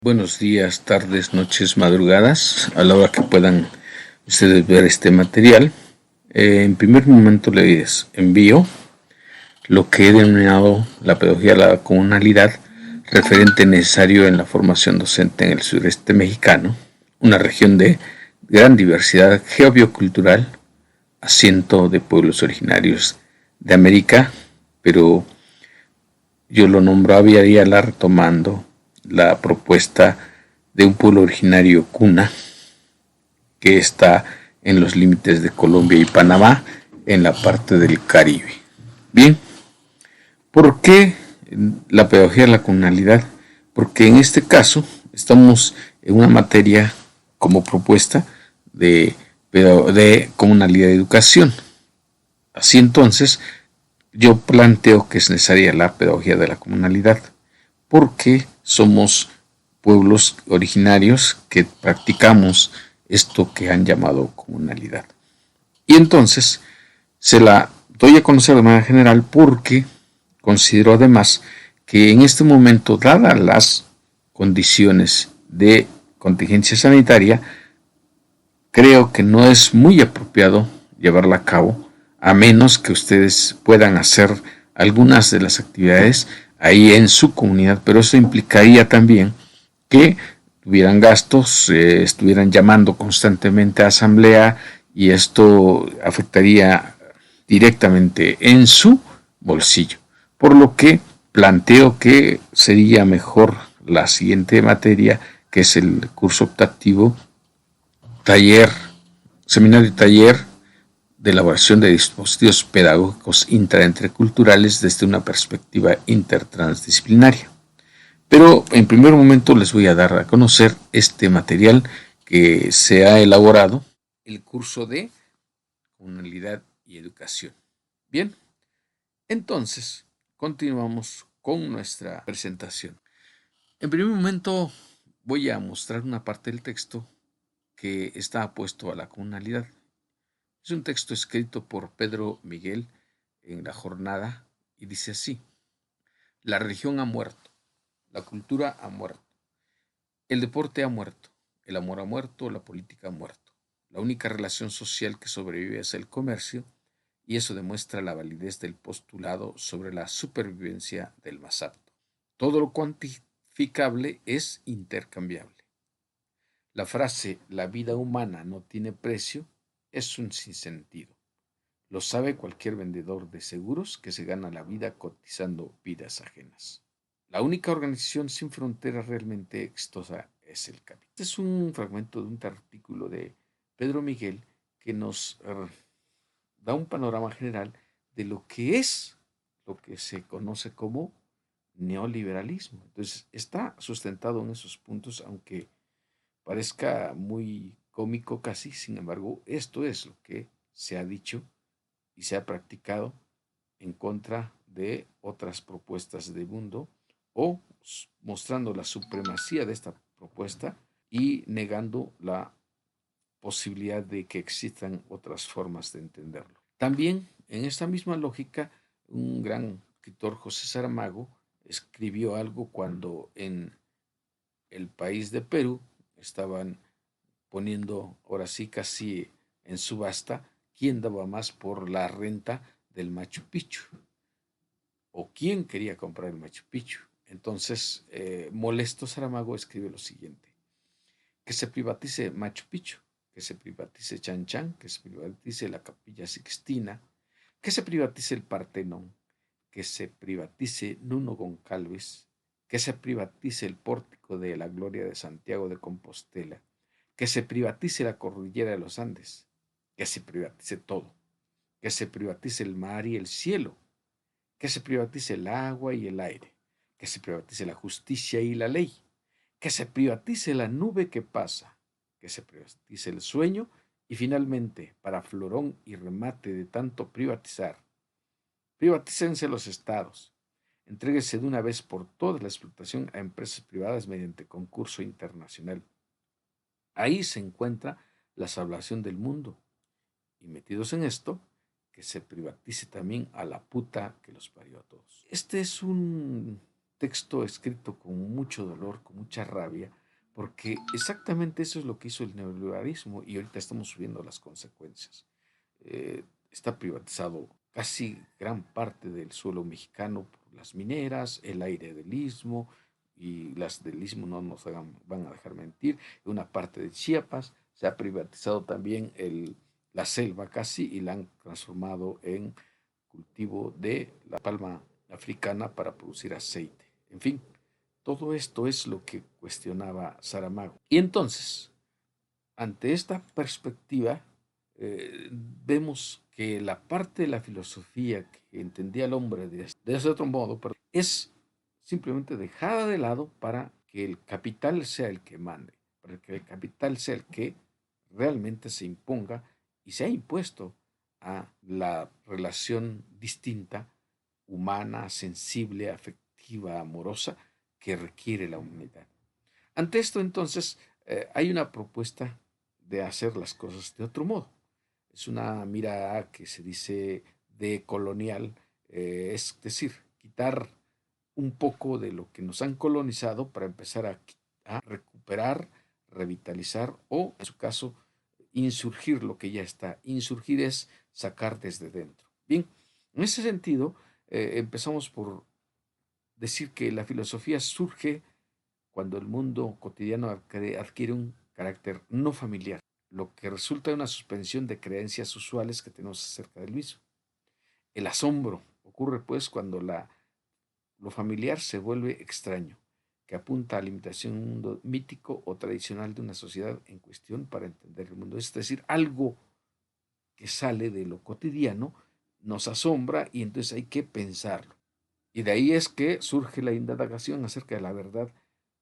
Buenos días, tardes, noches, madrugadas, a la hora que puedan ustedes ver este material. En primer momento les envío lo que he denominado la pedagogía de la comunalidad, referente necesario en la formación docente en el sureste mexicano, una región de gran diversidad geobiocultural, asiento de pueblos originarios de América, pero yo lo nombro Abya Yala retomando la propuesta de un pueblo originario cuna que está en los límites de Colombia y Panamá en la parte del Caribe. Bien, ¿por qué la pedagogía de la comunalidad? Porque en este caso estamos en una materia como propuesta de comunalidad de educación. Así entonces, yo planteo que es necesaria la pedagogía de la comunalidad, porque somos pueblos originarios que practicamos esto que han llamado comunalidad. Y entonces se la doy a conocer de manera general porque considero además que en este momento, dadas las condiciones de contingencia sanitaria, creo que no es muy apropiado llevarla a cabo, a menos que ustedes puedan hacer algunas de las actividades ahí en su comunidad, pero eso implicaría también que tuvieran gastos, estuvieran llamando constantemente a asamblea y esto afectaría directamente en su bolsillo. Por lo que planteo que sería mejor la siguiente materia, que es el curso optativo taller, seminario y taller de elaboración de dispositivos pedagógicos intraentreculturales desde una perspectiva intertransdisciplinaria. Pero en primer momento les voy a dar a conocer este material que se ha elaborado, el curso de comunalidad y educación. Bien, entonces continuamos con nuestra presentación. En primer momento voy a mostrar una parte del texto que está apuesto a la comunalidad. Es un texto escrito por Pedro Miguel en La Jornada y dice así: la religión ha muerto, la cultura ha muerto, el deporte ha muerto, el amor ha muerto, la política ha muerto. La única relación social que sobrevive es el comercio, y eso demuestra la validez del postulado sobre la supervivencia del más apto. Todo lo cuantificable es intercambiable. La frase "la vida humana no tiene precio" es un sinsentido. Lo sabe cualquier vendedor de seguros que se gana la vida cotizando vidas ajenas. La única organización sin fronteras realmente exitosa es el capital. Este es un fragmento de un artículo de Pedro Miguel que nos da un panorama general de lo que es lo que se conoce como neoliberalismo. Entonces, está sustentado en esos puntos, aunque parezca muy cómico casi, sin embargo, esto es lo que se ha dicho y se ha practicado en contra de otras propuestas de mundo, o mostrando la supremacía de esta propuesta y negando la posibilidad de que existan otras formas de entenderlo. También, en esta misma lógica, un gran escritor, José Saramago, escribió algo cuando en el país de Perú estaban poniendo, ahora sí casi en subasta, quién daba más por la renta del Machu Picchu o quién quería comprar el Machu Picchu. Entonces, molesto, Saramago escribe lo siguiente: que se privatice Machu Picchu, que se privatice Chan Chan, que se privatice la Capilla Sixtina, que se privatice el Partenón, que se privatice Nuno Goncalves, que se privatice el Pórtico de la Gloria de Santiago de Compostela, que se privatice la Cordillera de los Andes, que se privatice todo, que se privatice el mar y el cielo, que se privatice el agua y el aire, que se privatice la justicia y la ley, que se privatice la nube que pasa, que se privatice el sueño y finalmente, para florón y remate de tanto privatizar, privatícense los estados, entréguese de una vez por todas la explotación a empresas privadas mediante concurso internacional. Ahí se encuentra la salvación del mundo. Y metidos en esto, que se privatice también a la puta que los parió a todos. Este es un texto escrito con mucho dolor, con mucha rabia, porque exactamente eso es lo que hizo el neoliberalismo y ahorita estamos viendo las consecuencias. Está privatizado casi gran parte del suelo mexicano por las mineras, el aire del istmo, y las del istmo no nos van a dejar mentir, una parte de Chiapas, se ha privatizado también la selva casi y la han transformado en cultivo de la palma africana para producir aceite. En fin, todo esto es lo que cuestionaba Saramago. Y entonces, ante esta perspectiva, vemos que la parte de la filosofía que entendía el hombre de ese otro modo es simplemente dejada de lado para que el capital sea el que mande, para que el capital sea el que realmente se imponga y se ha impuesto a la relación distinta, humana, sensible, afectiva, amorosa que requiere la humanidad. Ante esto, entonces, hay una propuesta de hacer las cosas de otro modo. Es una mirada que se dice de colonial, es decir, quitar un poco de lo que nos han colonizado para empezar a recuperar, revitalizar o, en su caso, insurgir lo que ya está. Insurgir es sacar desde dentro. Bien, en ese sentido, empezamos por decir que la filosofía surge cuando el mundo cotidiano adquiere un carácter no familiar, lo que resulta en una suspensión de creencias usuales que tenemos acerca del mismo. El asombro ocurre pues cuando lo familiar se vuelve extraño, que apunta a la imitación de un mundo mítico o tradicional de una sociedad en cuestión para entender el mundo. Es decir, algo que sale de lo cotidiano nos asombra y entonces hay que pensarlo. Y de ahí es que surge la indagación acerca de la verdad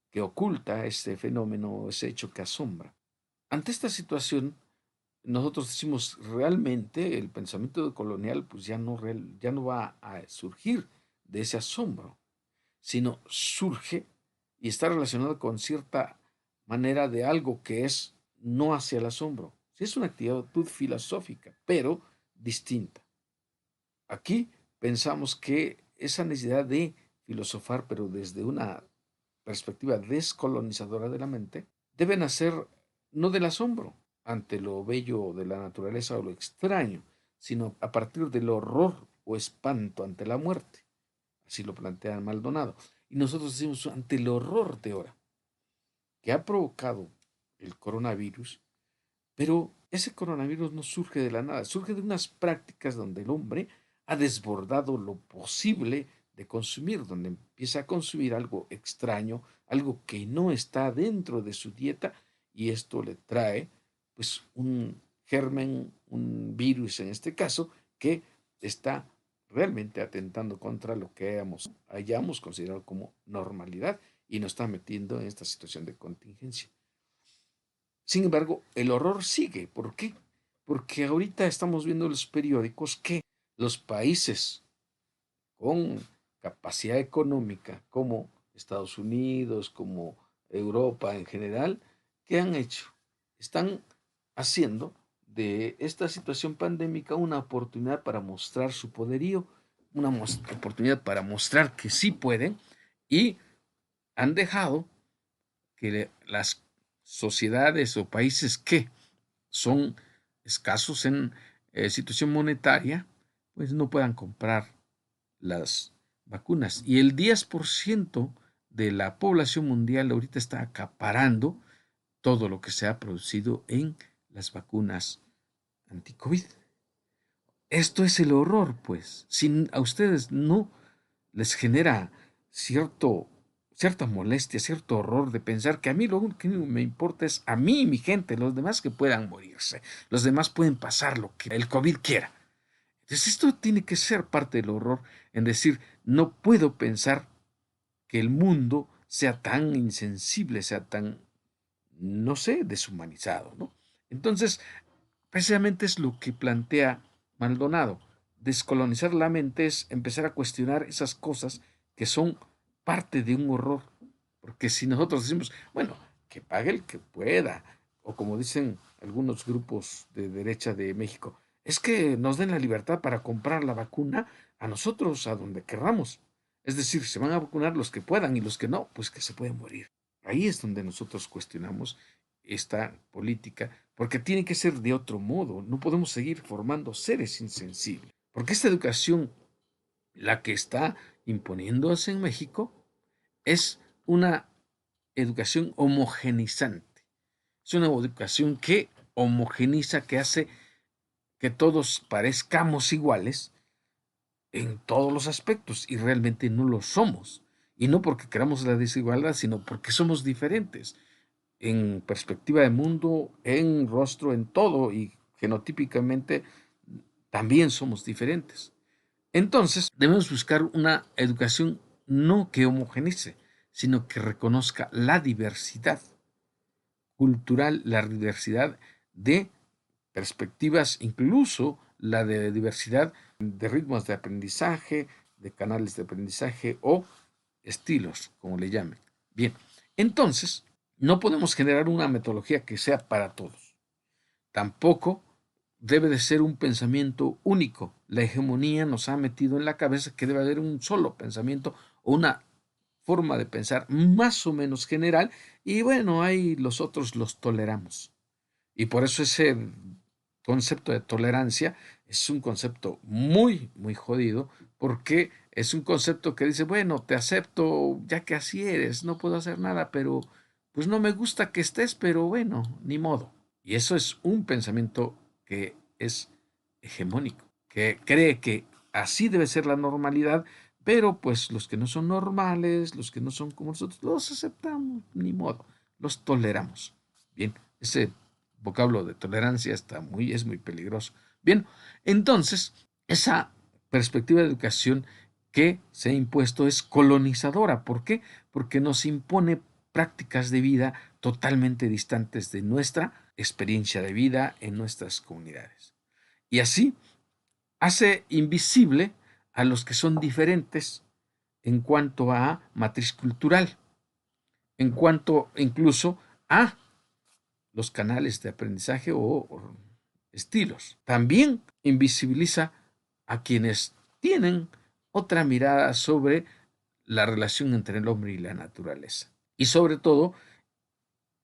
que oculta este fenómeno, ese hecho que asombra. Ante esta situación, nosotros decimos realmente el pensamiento colonial pues ya no va a surgir de ese asombro, sino surge y está relacionado con cierta manera de algo que es no hacia el asombro. Sí es una actitud filosófica, pero distinta. Aquí pensamos que esa necesidad de filosofar, pero desde una perspectiva descolonizadora de la mente, debe nacer no del asombro ante lo bello de la naturaleza o lo extraño, sino a partir del horror o espanto ante la muerte. Así lo plantea Maldonado. Y nosotros decimos ante el horror de ahora que ha provocado el coronavirus, pero ese coronavirus no surge de la nada, surge de unas prácticas donde el hombre ha desbordado lo posible de consumir, donde empieza a consumir algo extraño, algo que no está dentro de su dieta y esto le trae pues un germen, un virus en este caso, que está realmente atentando contra lo que hayamos considerado como normalidad y nos está metiendo en esta situación de contingencia. Sin embargo, el horror sigue. ¿Por qué? Porque ahorita estamos viendo en los periódicos que los países con capacidad económica, como Estados Unidos, como Europa en general, ¿qué han hecho? Están haciendo de esta situación pandémica una oportunidad para mostrar su poderío, una oportunidad para mostrar que sí pueden y han dejado que las sociedades o países que son escasos en situación monetaria, pues no puedan comprar las vacunas. Y el 10% de la población mundial ahorita está acaparando todo lo que se ha producido en las vacunas anti-COVID. Esto es el horror, pues. Si a ustedes no les genera cierta molestia, cierto horror de pensar que a mí lo único que me importa es a mí y mi gente, los demás que puedan morirse, los demás pueden pasar lo que el COVID quiera. Entonces esto tiene que ser parte del horror en decir, no puedo pensar que el mundo sea tan insensible, sea tan, no sé, deshumanizado, ¿no? Entonces, precisamente es lo que plantea Maldonado. Descolonizar la mente es empezar a cuestionar esas cosas que son parte de un horror. Porque si nosotros decimos, bueno, que pague el que pueda, o como dicen algunos grupos de derecha de México, es que nos den la libertad para comprar la vacuna a nosotros, a donde querramos. Es decir, se van a vacunar los que puedan y los que no, pues que se pueden morir. Ahí es donde nosotros cuestionamos esta política, porque tiene que ser de otro modo. No podemos seguir formando seres insensibles, porque esta educación, la que está imponiéndose en México, es una educación homogenizante. Es una educación que homogeniza, que hace que todos parezcamos iguales en todos los aspectos y realmente no lo somos. Y no porque queramos la desigualdad, sino porque somos diferentes en perspectiva de mundo, en rostro, en todo y genotípicamente también somos diferentes. Entonces, debemos buscar una educación no que homogenice, sino que reconozca la diversidad cultural, la diversidad de perspectivas, incluso la de diversidad de ritmos de aprendizaje, de canales de aprendizaje o estilos, como le llamen. Bien, entonces, no podemos generar una metodología que sea para todos. Tampoco debe de ser un pensamiento único. La hegemonía nos ha metido en la cabeza que debe haber un solo pensamiento o una forma de pensar más o menos general y bueno, ahí los otros los toleramos. Y por eso ese concepto de tolerancia es un concepto muy, muy jodido, porque es un concepto que dice, bueno, te acepto ya que así eres, no puedo hacer nada, pero pues no me gusta que estés, pero bueno, ni modo. Y eso es un pensamiento que es hegemónico, que cree que así debe ser la normalidad, pero pues los que no son normales, los que no son como nosotros, los aceptamos, ni modo, los toleramos. Bien, ese vocablo de tolerancia es muy peligroso. Bien, entonces, esa perspectiva de educación que se ha impuesto es colonizadora. ¿Por qué? Porque nos impone prácticas de vida totalmente distantes de nuestra experiencia de vida en nuestras comunidades. Y así hace invisible a los que son diferentes en cuanto a matriz cultural, en cuanto incluso a los canales de aprendizaje o estilos. También invisibiliza a quienes tienen otra mirada sobre la relación entre el hombre y la naturaleza. Y sobre todo,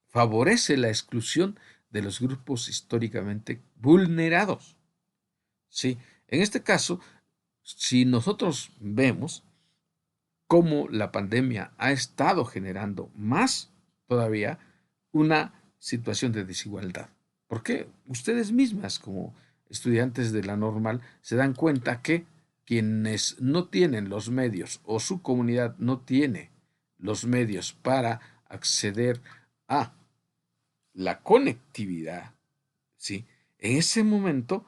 favorece la exclusión de los grupos históricamente vulnerados. Sí, en este caso, si nosotros vemos cómo la pandemia ha estado generando más todavía una situación de desigualdad. Porque ustedes mismas, como estudiantes de la normal, se dan cuenta que quienes no tienen los medios o su comunidad no tiene los medios para acceder a la conectividad, ¿sí? En ese momento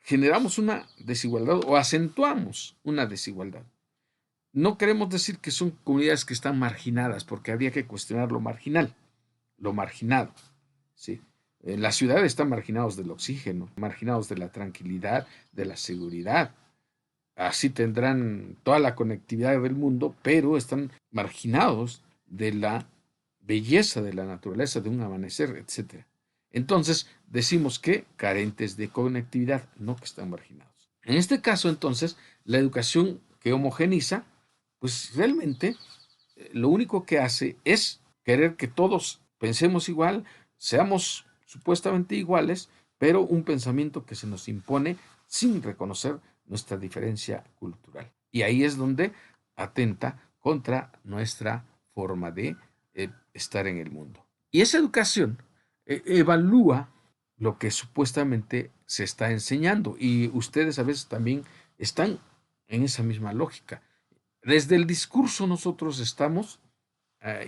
generamos una desigualdad o acentuamos una desigualdad. No queremos decir que son comunidades que están marginadas, porque habría que cuestionar lo marginal, lo marginado. ¿Sí? En la ciudad están marginados del oxígeno, marginados de la tranquilidad, de la seguridad. Así tendrán toda la conectividad del mundo, pero están marginados de la belleza de la naturaleza, de un amanecer, etc. Entonces, decimos que carentes de conectividad, no que están marginados. En este caso, entonces, la educación que homogeniza, pues realmente lo único que hace es querer que todos pensemos igual, seamos supuestamente iguales, pero un pensamiento que se nos impone sin reconocer nuestra diferencia cultural. Y ahí es donde atenta contra nuestra forma de estar en el mundo. Y esa educación evalúa lo que supuestamente se está enseñando y ustedes a veces también están en esa misma lógica. Desde el discurso nosotros estamos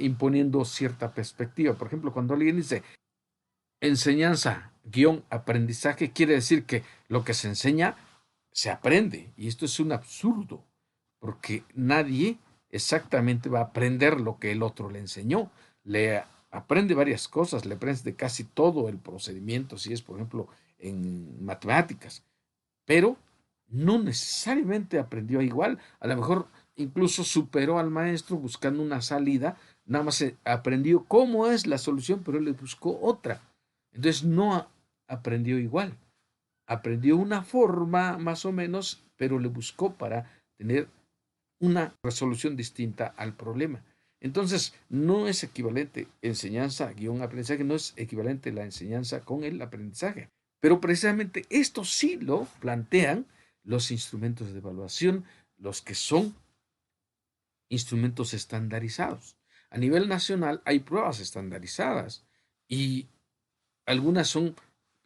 imponiendo cierta perspectiva. Por ejemplo, cuando alguien dice enseñanza, guión, aprendizaje, quiere decir que lo que se enseña se aprende. Y esto es un absurdo, porque nadie exactamente va a aprender lo que el otro le enseñó. Le aprende varias cosas, le aprende casi todo el procedimiento, si es, por ejemplo, en matemáticas, pero no necesariamente aprendió igual. A lo mejor incluso superó al maestro buscando una salida, nada más aprendió cómo es la solución, pero él le buscó otra. Entonces no aprendió igual. Aprendió una forma más o menos, pero le buscó para tener una resolución distinta al problema. Entonces, no es equivalente enseñanza-aprendizaje, no es equivalente la enseñanza con el aprendizaje. Pero precisamente esto sí lo plantean los instrumentos de evaluación, los que son instrumentos estandarizados. A nivel nacional hay pruebas estandarizadas y algunas son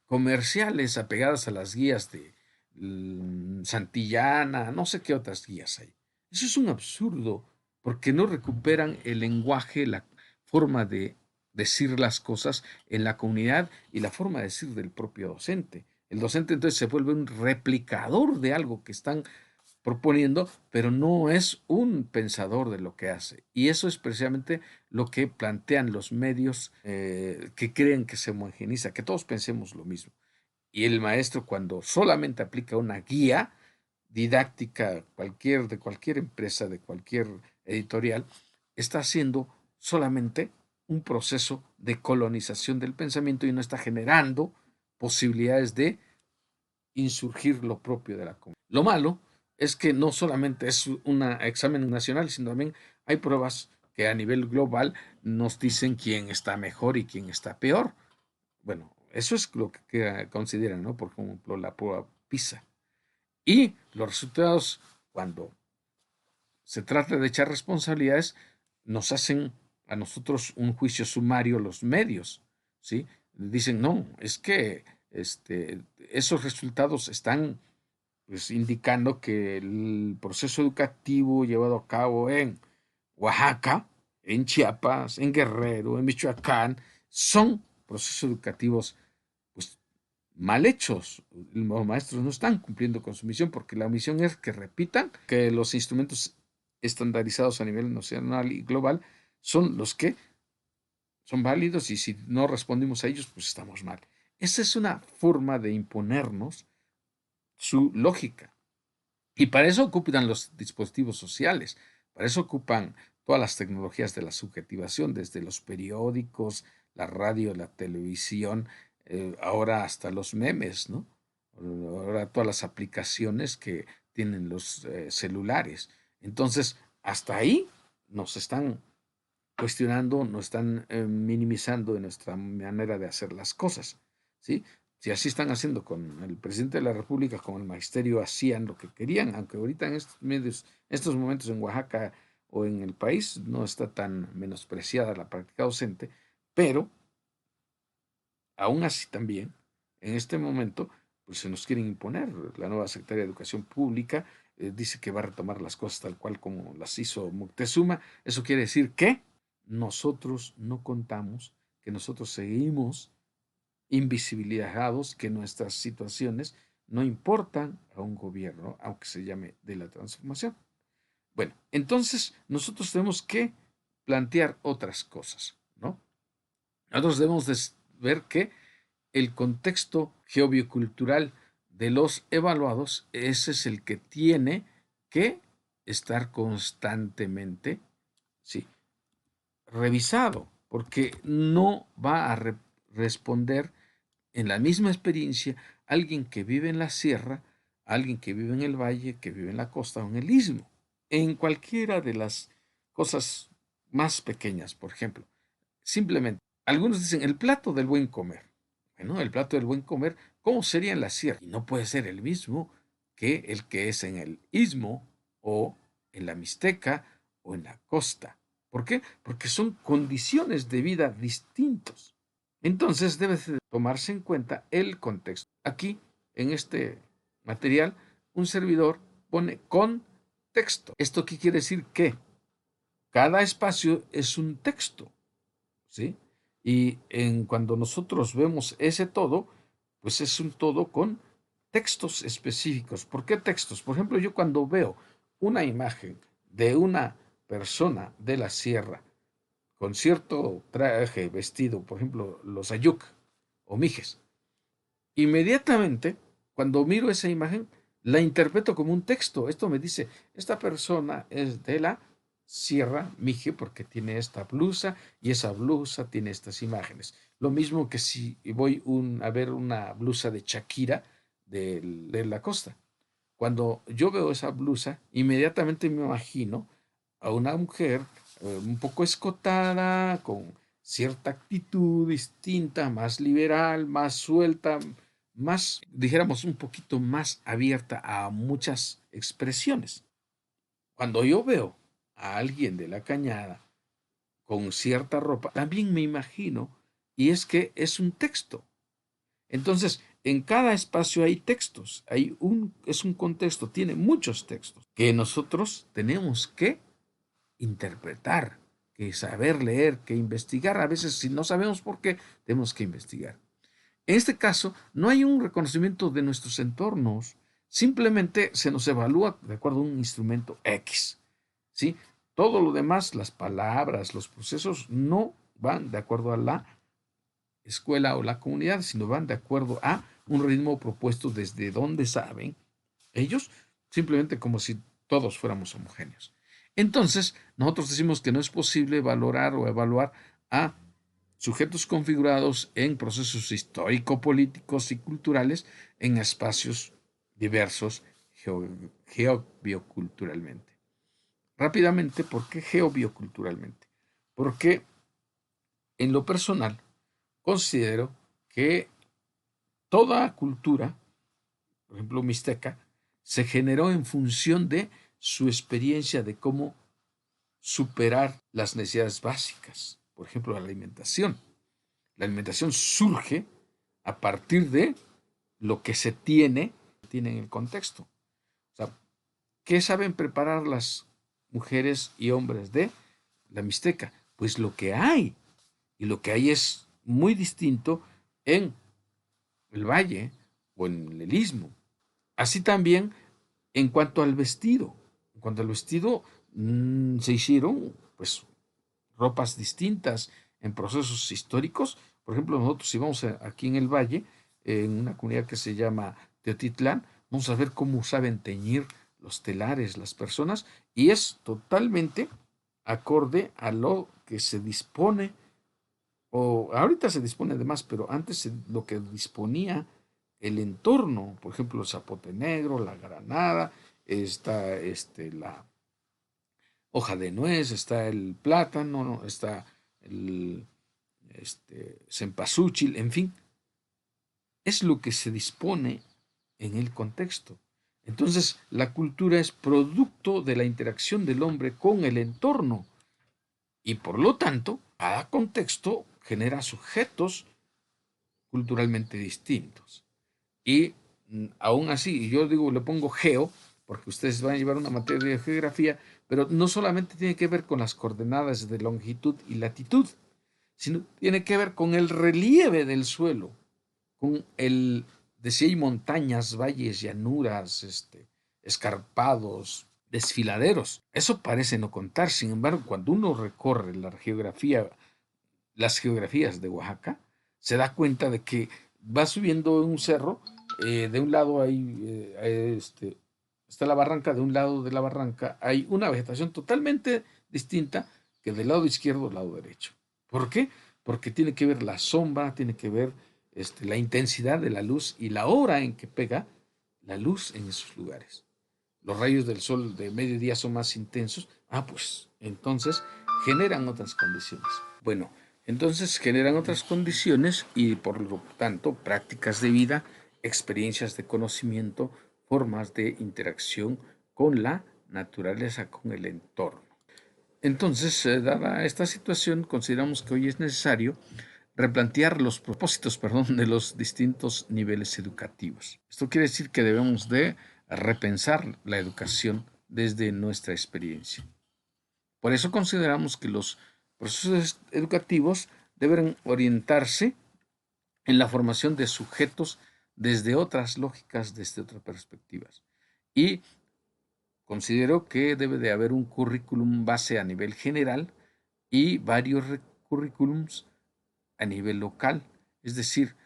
comerciales apegadas a las guías de Santillana, no sé qué otras guías hay. Eso es un absurdo porque no recuperan el lenguaje, la forma de decir las cosas en la comunidad y la forma de decir del propio docente. El docente entonces se vuelve un replicador de algo que están proponiendo, pero no es un pensador de lo que hace. Y eso es precisamente lo que plantean los medios que creen que se homogeniza, que todos pensemos lo mismo. Y el maestro, cuando solamente aplica una guía didáctica de cualquier empresa, de cualquier editorial, está haciendo solamente un proceso de colonización del pensamiento y no está generando posibilidades de insurgir lo propio de la comunidad. Lo malo es que no solamente es un examen nacional, sino también hay pruebas que a nivel global nos dicen quién está mejor y quién está peor. Bueno, eso es lo que consideran, ¿no? Por ejemplo, la prueba PISA. Y los resultados, cuando se trata de echar responsabilidades, nos hacen a nosotros un juicio sumario los medios, ¿sí? Dicen, no, es que esos resultados están pues, indicando que el proceso educativo llevado a cabo en Oaxaca, en Chiapas, en Guerrero, en Michoacán, son procesos educativos pues, mal hechos. Los maestros no están cumpliendo con su misión porque la misión es que repitan que los instrumentos estandarizados a nivel nacional y global son los que son válidos y si no respondimos a ellos, pues estamos mal. Esa es una forma de imponernos su lógica. Y para eso ocupan los dispositivos sociales, para eso ocupan todas las tecnologías de la subjetivación, desde los periódicos, la radio, la televisión, ahora hasta los memes, ¿no? Ahora todas las aplicaciones que tienen los celulares. Entonces, hasta ahí nos están cuestionando, nos están minimizando de nuestra manera de hacer las cosas, ¿sí? Si así están haciendo con el presidente de la República, con el magisterio, hacían lo que querían, aunque ahorita en estos momentos en Oaxaca o en el país no está tan menospreciada la práctica docente, pero aún así también, en este momento, pues se nos quieren imponer. La nueva secretaria de Educación Pública dice que va a retomar las cosas tal cual como las hizo Moctezuma. Eso quiere decir que nosotros no contamos, que nosotros seguimos invisibilizados, que nuestras situaciones no importan a un gobierno, aunque se llame de la transformación. Bueno, entonces nosotros tenemos que plantear otras cosas, ¿no? Nosotros debemos de ver que el contexto geobiocultural de los evaluados, ese es el que tiene que estar constantemente, sí, revisado, porque no va a responder en la misma experiencia alguien que vive en la sierra, alguien que vive en el valle, que vive en la costa o en el istmo, en cualquiera de las cosas más pequeñas, por ejemplo. Simplemente, algunos dicen el plato del buen comer. Bueno, el plato del buen comer, ¿cómo sería en la sierra? Y no puede ser el mismo que el que es en el istmo o en la Mixteca o en la costa. ¿Por qué? Porque son condiciones de vida distintos. Entonces debe tomarse en cuenta el contexto. Aquí, en este material, un servidor pone contexto. ¿Esto qué quiere decir? Que cada espacio es un texto, ¿sí? Y cuando nosotros vemos ese todo, pues es un todo con textos específicos. ¿Por qué textos? Por ejemplo, yo cuando veo una imagen de una persona de la sierra con cierto traje, vestido, por ejemplo, los ayuk o mijes, inmediatamente, cuando miro esa imagen, la interpreto como un texto. Esto me dice, esta persona es de la Sierra Mije porque tiene esta blusa y esa blusa tiene estas imágenes. Lo mismo que si voy a ver una blusa de Shakira de la costa. cuando yo veo esa blusa, inmediatamente me imagino a una mujer un poco escotada, con cierta actitud distinta, más liberal, más suelta, más, dijéramos, un poquito más abierta a muchas expresiones. Cuando yo veo a alguien de la Cañada con cierta ropa, también me imagino, y es que es un texto. Entonces, en cada espacio hay textos, es un contexto, tiene muchos textos que nosotros tenemos que interpretar, que saber leer, que investigar. A veces, si no sabemos por qué, tenemos que investigar. En este caso, no hay un reconocimiento de nuestros entornos, simplemente se nos evalúa de acuerdo a un instrumento X. ¿Sí? Todo lo demás, las palabras, los procesos, no van de acuerdo a la escuela o la comunidad, sino van de acuerdo a un ritmo propuesto desde donde saben ellos, simplemente como si todos fuéramos homogéneos. Entonces, nosotros decimos que no es posible valorar o evaluar a sujetos configurados en procesos histórico-políticos y culturales en espacios diversos geobioculturalmente. Rápidamente, ¿por qué geobioculturalmente? Porque en lo personal considero que toda cultura, por ejemplo mixteca, se generó en función de su experiencia de cómo superar las necesidades básicas, por ejemplo la alimentación. La alimentación surge a partir de lo que se tiene en el contexto. O sea, ¿qué saben preparar las mujeres y hombres de la mixteca? Pues lo que hay. Y lo que hay es muy distinto en el valle o en el istmo. Así también en cuanto al vestido. En cuanto al vestido, se hicieron pues ropas distintas en procesos históricos. Por ejemplo, nosotros si vamos aquí en el valle, en una comunidad que se llama Teotitlán, vamos a ver cómo saben teñir los telares las personas y es totalmente acorde a lo que se dispone, o ahorita se dispone de más, pero antes lo que disponía el entorno, por ejemplo, el zapote negro, la granada, está la hoja de nuez, está el plátano, está el cempasúchil, en fin, es lo que se dispone en el contexto. Entonces, la cultura es producto de la interacción del hombre con el entorno y por lo tanto, cada contexto genera sujetos culturalmente distintos. Y aún así, yo digo, le pongo geo, porque ustedes van a llevar una materia de geografía, pero no solamente tiene que ver con las coordenadas de longitud y latitud, sino tiene que ver con el relieve del suelo, con el de si hay montañas, valles, llanuras, escarpados, desfiladeros. Eso parece no contar. Sin embargo, cuando uno recorre la geografía, las geografías de Oaxaca, se da cuenta de que va subiendo un cerro, de un lado está la barranca, de un lado de la barranca hay una vegetación totalmente distinta que del lado izquierdo al lado derecho. ¿Por qué? Porque tiene que ver la sombra, tiene que ver la intensidad de la luz y la hora en que pega la luz en esos lugares. Los rayos del sol de mediodía son más intensos, pues entonces generan otras condiciones. Bueno, entonces generan otras condiciones y por lo tanto prácticas de vida, experiencias de conocimiento, formas de interacción con la naturaleza, con el entorno. Entonces, dada esta situación, consideramos que hoy es necesario replantear los propósitos, perdón, de los distintos niveles educativos. Esto quiere decir que debemos de repensar la educación desde nuestra experiencia. Por eso consideramos que los procesos educativos deben orientarse en la formación de sujetos desde otras lógicas, desde otras perspectivas. Y considero que debe de haber un currículum base a nivel general y varios currículums a nivel local. Es decir,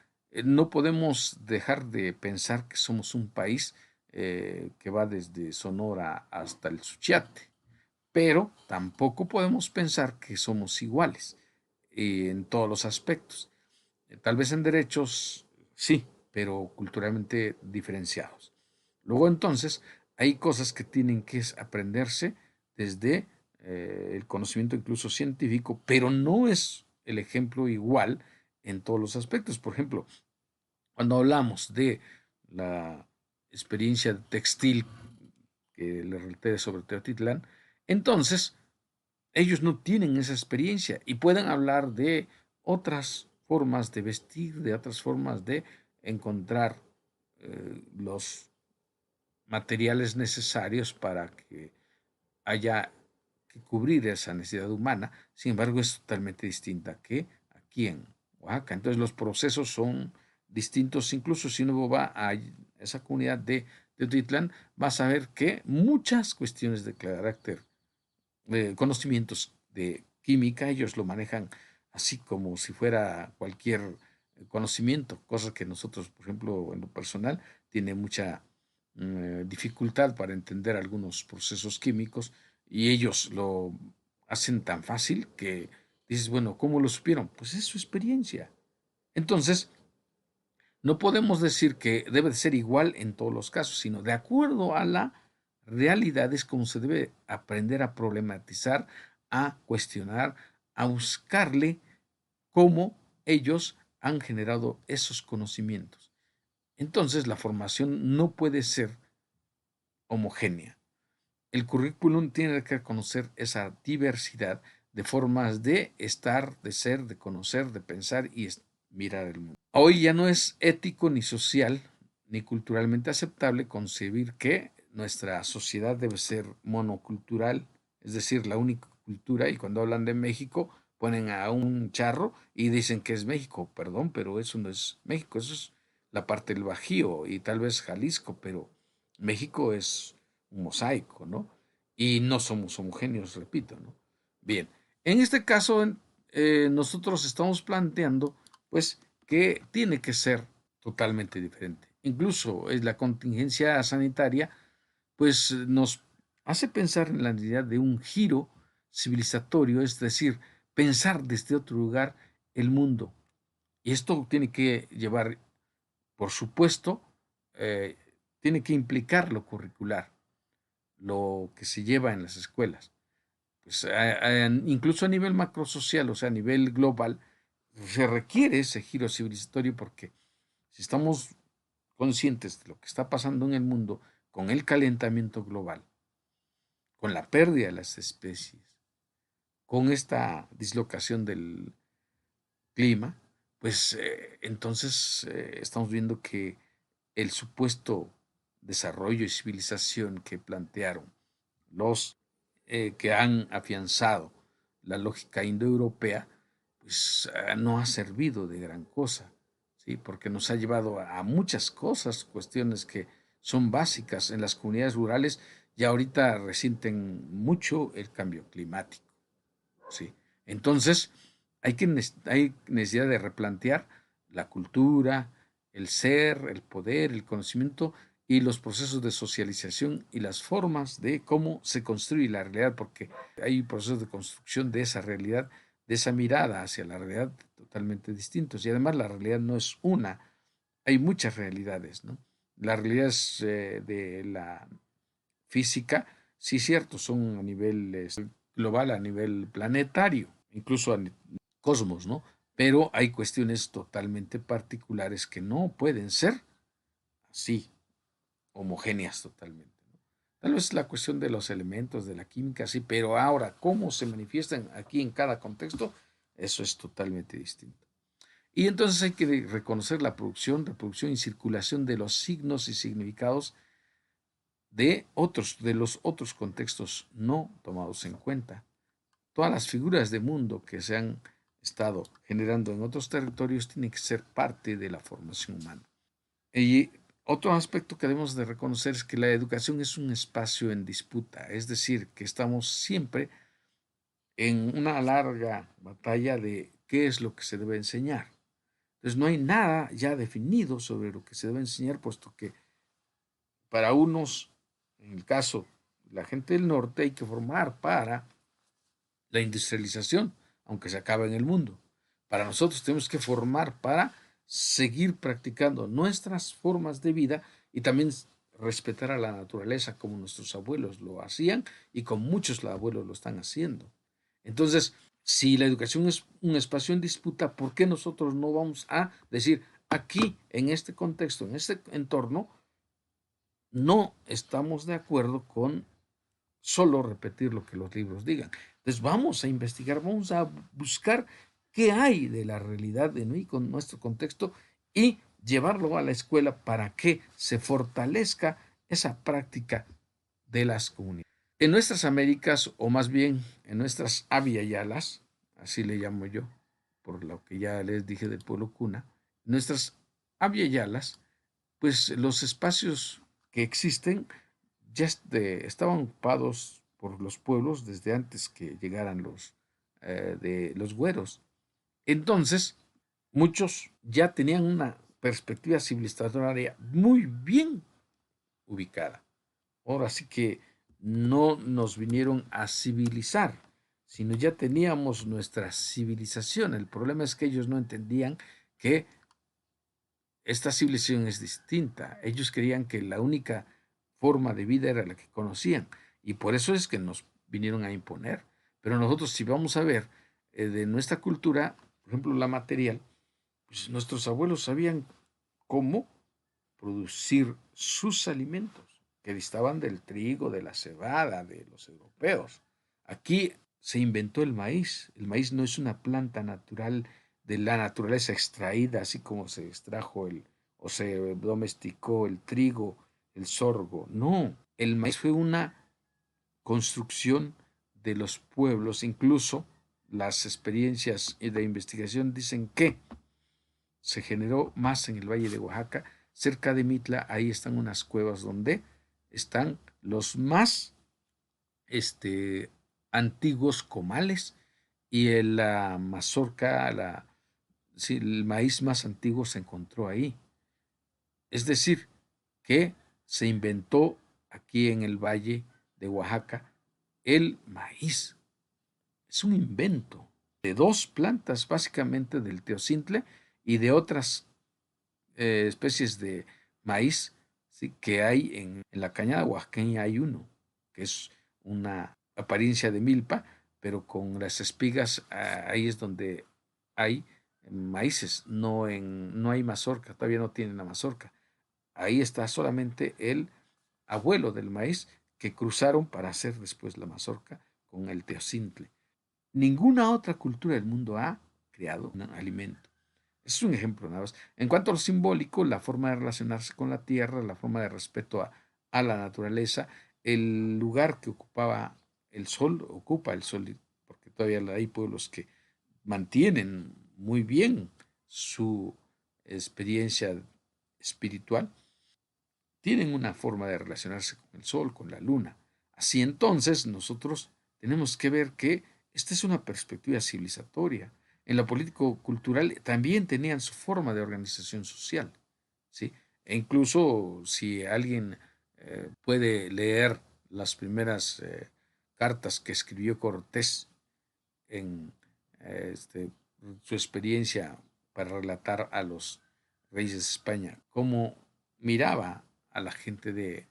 no podemos dejar de pensar que somos un país que va desde Sonora hasta el Suchiate, pero tampoco podemos pensar que somos iguales en todos los aspectos. Tal vez en derechos sí, pero culturalmente diferenciados. Luego entonces hay cosas que tienen que aprenderse desde el conocimiento incluso científico, pero no es el ejemplo igual en todos los aspectos. Por ejemplo, cuando hablamos de la experiencia textil que le relaté sobre Teotitlán, entonces ellos no tienen esa experiencia y pueden hablar de otras formas de vestir, de otras formas de encontrar los materiales necesarios para que haya que cubrir esa necesidad humana. Sin embargo, es totalmente distinta que aquí en Oaxaca. Entonces, los procesos son distintos. Incluso si uno va a esa comunidad de Teotitlán, vas a ver que muchas cuestiones de carácter, conocimientos de química, ellos lo manejan así como si fuera cualquier conocimiento, cosa que nosotros, por ejemplo, en lo personal, tiene mucha dificultad para entender algunos procesos químicos y ellos lo hacen tan fácil que dices, bueno, ¿cómo lo supieron? Pues es su experiencia. Entonces, no podemos decir que debe de ser igual en todos los casos, sino de acuerdo a la realidad es como se debe aprender a problematizar, a cuestionar, a buscarle cómo ellos han generado esos conocimientos. Entonces la formación no puede ser homogénea. El currículum tiene que conocer esa diversidad de formas de estar, de ser, de conocer, de pensar y mirar el mundo. Hoy ya no es ético ni social ni culturalmente aceptable concebir que nuestra sociedad debe ser monocultural, es decir, la única cultura, y cuando hablan de México ponen a un charro y dicen que es México, perdón, pero eso no es México, eso es la parte del Bajío y tal vez Jalisco, pero México es un mosaico, ¿no? Y no somos homogéneos, repito, ¿no? Bien, en este caso nosotros estamos planteando, pues, que tiene que ser totalmente diferente. Incluso es la contingencia sanitaria, pues nos hace pensar en la necesidad de un giro civilizatorio, es decir, pensar desde otro lugar el mundo. Y esto tiene que llevar, por supuesto, eh, tiene que implicar lo curricular, lo que se lleva en las escuelas. Pues incluso a nivel macrosocial, o sea, a nivel global, se requiere ese giro civilizatorio porque si estamos conscientes de lo que está pasando en el mundo con el calentamiento global, con la pérdida de las especies, con esta dislocación del clima, pues entonces estamos viendo que el supuesto desarrollo y civilización que plantearon los que han afianzado la lógica indoeuropea, pues no ha servido de gran cosa, ¿sí? Porque nos ha llevado a muchas cosas, cuestiones que son básicas en las comunidades rurales y ahorita resienten mucho el cambio climático, ¿sí? Entonces, hay necesidad de replantear la cultura, el ser, el poder, el conocimiento y los procesos de socialización y las formas de cómo se construye la realidad, porque hay procesos de construcción de esa realidad, de esa mirada hacia la realidad totalmente distintos. Y además la realidad no es una, hay muchas realidades, ¿no? Las realidades de la física, sí, cierto, son a nivel global, a nivel planetario, incluso a cosmos, ¿no? Pero hay cuestiones totalmente particulares que no pueden ser así, homogéneas totalmente, ¿no? Tal vez la cuestión de los elementos, de la química, sí, pero ahora, cómo se manifiestan aquí en cada contexto, eso es totalmente distinto. Y entonces hay que reconocer la producción, reproducción y circulación de los signos y significados de los otros contextos no tomados en cuenta. Todas las figuras de mundo que se han estado generando en otros territorios tienen que ser parte de la formación humana. Y otro aspecto que debemos de reconocer es que la educación es un espacio en disputa, es decir, que estamos siempre en una larga batalla de qué es lo que se debe enseñar. Entonces no hay nada ya definido sobre lo que se debe enseñar, puesto que para unos, en el caso de la gente del norte, hay que formar para la industrialización, aunque se acabe en el mundo. Para nosotros tenemos que formar para seguir practicando nuestras formas de vida y también respetar a la naturaleza como nuestros abuelos lo hacían y como muchos abuelos lo están haciendo. Entonces, si la educación es un espacio en disputa, ¿por qué nosotros no vamos a decir aquí, en este contexto, en este entorno, no estamos de acuerdo con solo repetir lo que los libros digan? Entonces vamos a investigar, vamos a buscar qué hay de la realidad de nuestro contexto y llevarlo a la escuela para que se fortalezca esa práctica de las comunidades. En nuestras Américas, o más bien en nuestras aviayalas, así le llamo yo, por lo que ya les dije del pueblo cuna, nuestras aviayalas, pues los espacios que existen ya estaban ocupados por los pueblos desde antes que llegaran de los güeros. Entonces, muchos ya tenían una perspectiva civilizatoria muy bien ubicada. Ahora sí que no nos vinieron a civilizar, sino ya teníamos nuestra civilización. El problema es que ellos no entendían que esta civilización es distinta. Ellos creían que la única forma de vida era la que conocían y por eso es que nos vinieron a imponer. Pero nosotros, si vamos a ver de nuestra cultura, por ejemplo, la material, pues nuestros abuelos sabían cómo producir sus alimentos, que distaban del trigo, de la cebada, de los europeos. Aquí se inventó el maíz. El maíz no es una planta natural de la naturaleza extraída, así como se extrajo o se domesticó el trigo, el sorgo. No, el maíz fue una construcción de los pueblos. Incluso las experiencias de investigación dicen que se generó más en el Valle de Oaxaca, cerca de Mitla. Ahí están unas cuevas donde están los más antiguos comales y la mazorca, sí, el maíz más antiguo se encontró ahí. Es decir, que se inventó aquí en el Valle de Oaxaca el maíz. Es un invento de dos plantas, básicamente del teocintle y de otras especies de maíz, ¿sí?, que hay en la cañada oaxaqueña. Hay uno que es una apariencia de milpa, pero con las espigas, ahí es donde hay maíces, no hay mazorca, todavía no tienen la mazorca. Ahí está solamente el abuelo del maíz que cruzaron para hacer después la mazorca con el teocintle. Ninguna otra cultura del mundo ha creado un alimento. Es un ejemplo nada más. En cuanto a lo simbólico, la forma de relacionarse con la tierra, la forma de respeto a la naturaleza, el lugar que ocupa el sol, porque todavía hay pueblos que mantienen muy bien su experiencia espiritual, tienen una forma de relacionarse con el sol, con la luna. Así entonces, nosotros tenemos que ver que esta es una perspectiva civilizatoria. En lo político-cultural también tenían su forma de organización social, ¿sí? E incluso si alguien puede leer las primeras cartas que escribió Cortés en su experiencia para relatar a los reyes de España cómo miraba a la gente de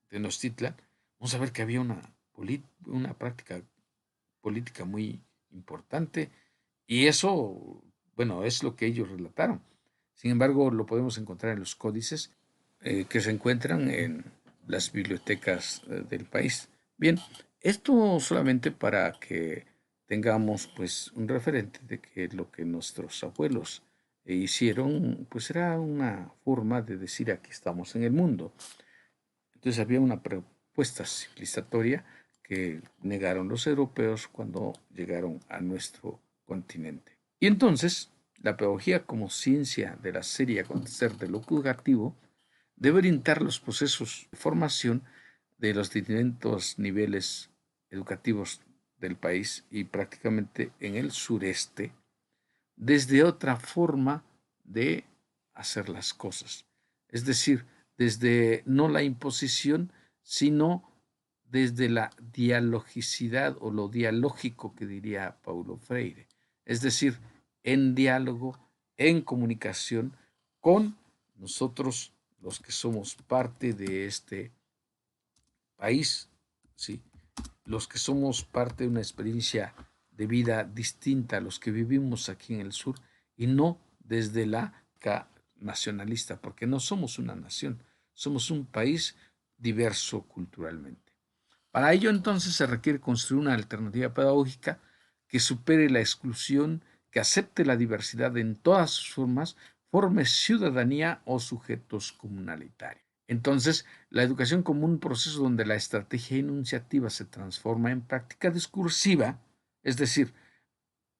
Tenochtitlan, vamos a ver que había una práctica política muy importante y eso, bueno, es lo que ellos relataron. Sin embargo, lo podemos encontrar en los códices que se encuentran en las bibliotecas del país. Bien, esto solamente para que tengamos pues un referente de que lo que nuestros abuelos hicieron pues era una forma de decir aquí estamos en el mundo. Entonces había una propuesta civilizatoria que negaron los europeos cuando llegaron a nuestro continente. Y entonces, la pedagogía como ciencia de la serie acontecer de lo educativo debe orientar los procesos de formación de los distintos niveles educativos del país y prácticamente en el sureste desde otra forma de hacer las cosas. Es decir, desde no la imposición, sino desde la dialogicidad o lo dialógico que diría Paulo Freire. Es decir, en diálogo, en comunicación con nosotros los que somos parte de este país, ¿sí? Los que somos parte de una experiencia de vida distinta a los que vivimos aquí en el sur y no desde la nacionalista, porque no somos una nación, somos un país diverso culturalmente. Para ello entonces se requiere construir una alternativa pedagógica que supere la exclusión, que acepte la diversidad en todas sus formas, forme ciudadanía o sujetos comunalitarios. Entonces, la educación como un proceso donde la estrategia enunciativa se transforma en práctica discursiva, es decir,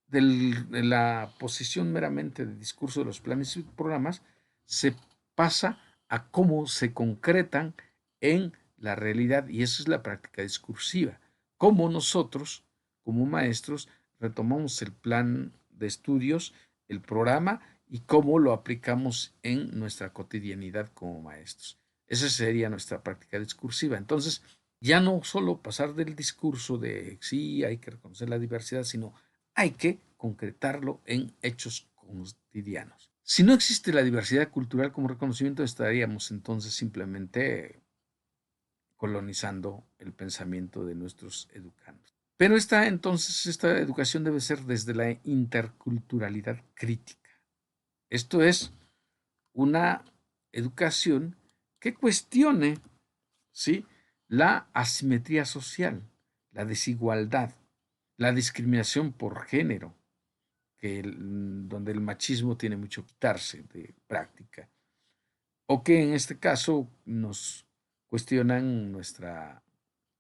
de la posición meramente de discurso de los planes y programas, se pasa a cómo se concretan en la realidad, y eso es la práctica discursiva. Cómo nosotros, como maestros, retomamos el plan de estudios, el programa, y cómo lo aplicamos en nuestra cotidianidad como maestros. Esa sería nuestra práctica discursiva. Entonces, ya no solo pasar del discurso de sí, hay que reconocer la diversidad, sino hay que concretarlo en hechos cotidianos. Si no existe la diversidad cultural como reconocimiento, estaríamos entonces simplemente colonizando el pensamiento de nuestros educandos. Pero esta educación debe ser desde la interculturalidad crítica. Esto es una educación que cuestione, ¿sí?, la asimetría social, la desigualdad, la discriminación por género, donde el machismo tiene mucho que quitarse de práctica, o que en este caso nos cuestionan nuestra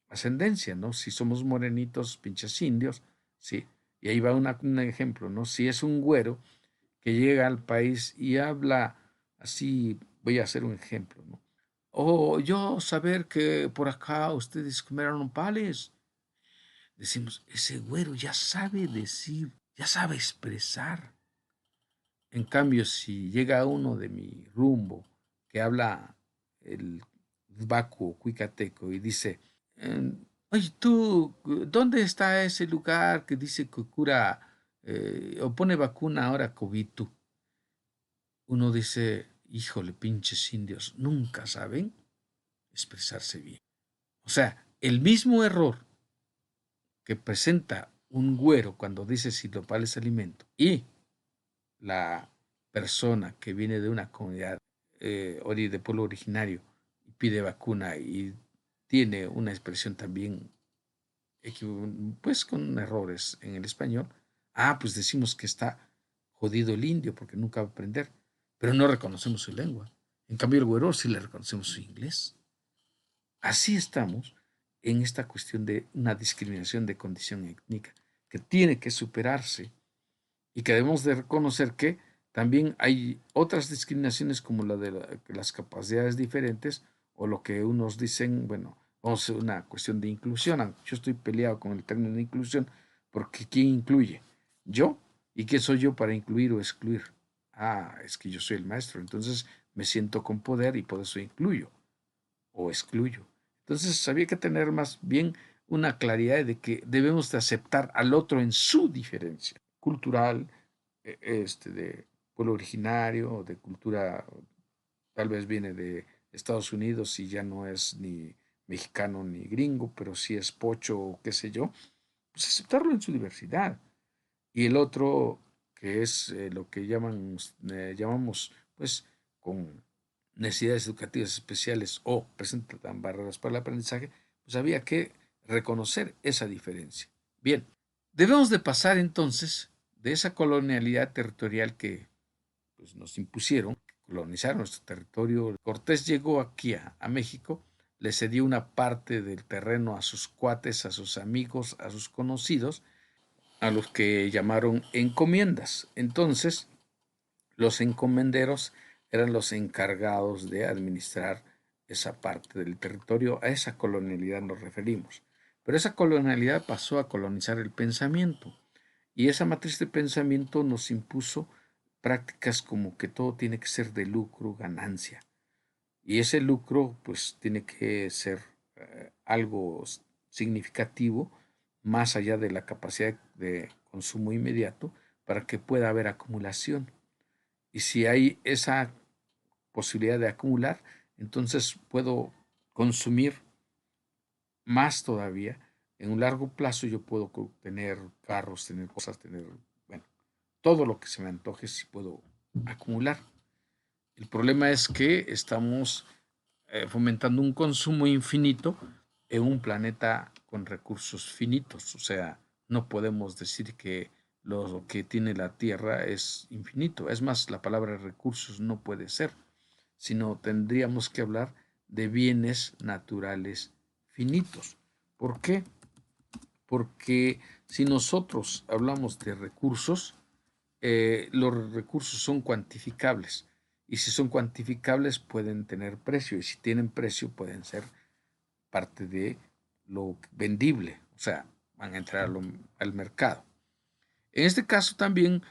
ascendencia, ¿no? Si somos morenitos, pinches indios, ¿sí? Y ahí va un ejemplo, ¿no? Si es un güero que llega al país y habla así, voy a hacer un ejemplo, ¿no? O yo saber que por acá ustedes comieron nopales, decimos, ese güero ya sabe decir, ya sabe expresar. En cambio, si llega uno de mi rumbo que habla el vacuo cuicateco y dice, oye, tú, ¿dónde está ese lugar que dice que cura o pone vacuna ahora COVID? Uno dice, híjole, pinches indios, nunca saben expresarse bien. O sea, el mismo error que presenta un güero cuando dice si nopal es alimento y la persona que viene de una comunidad de pueblo originario y pide vacuna y tiene una expresión también pues con errores en el español, pues decimos que está jodido el indio porque nunca va a aprender, pero no reconocemos su lengua. En cambio el güero sí le reconocemos su inglés. Así estamos en esta cuestión de una discriminación de condición étnica que tiene que superarse y que debemos de reconocer que también hay otras discriminaciones como la de las capacidades diferentes o lo que unos dicen, bueno, vamos a hacer una cuestión de inclusión. Yo estoy peleado con el término de inclusión porque ¿quién incluye? ¿Yo? ¿Y qué soy yo para incluir o excluir? Es que yo soy el maestro, entonces me siento con poder y por eso incluyo o excluyo. Entonces había que tener más bien una claridad de que debemos de aceptar al otro en su diferencia cultural, de pueblo originario, de cultura, tal vez viene de Estados Unidos y ya no es ni mexicano ni gringo, pero sí es pocho o qué sé yo, pues aceptarlo en su diversidad. Y el otro, que es lo que llamamos, pues, con necesidades educativas especiales o presentan barreras para el aprendizaje, pues había que reconocer esa diferencia. Bien, debemos de pasar entonces de esa colonialidad territorial que pues, nos impusieron, colonizar nuestro territorio. Cortés llegó aquí a México, le cedió una parte del terreno a sus cuates, a sus amigos, a sus conocidos, a los que llamaron encomiendas. Entonces, los encomenderos eran los encargados de administrar esa parte del territorio. A esa colonialidad nos referimos. Pero esa colonialidad pasó a colonizar el pensamiento. Y esa matriz de pensamiento nos impuso prácticas como que todo tiene que ser de lucro, ganancia. Y ese lucro pues tiene que ser algo significativo más allá de la capacidad de consumo inmediato para que pueda haber acumulación. Y si hay esa posibilidad de acumular, entonces puedo consumir más todavía. En un largo plazo yo puedo tener carros, tener cosas, tener, bueno, todo lo que se me antoje si puedo acumular. El problema es que estamos fomentando un consumo infinito en un planeta con recursos finitos. O sea, no podemos decir que lo que tiene la Tierra es infinito. Es más, la palabra recursos no puede ser, sino tendríamos que hablar de bienes naturales finitos. ¿Por qué? Porque si nosotros hablamos de recursos, los recursos son cuantificables. Y si son cuantificables pueden tener precio. Y si tienen precio pueden ser parte de lo vendible. O sea, van a entrar al mercado. En este caso también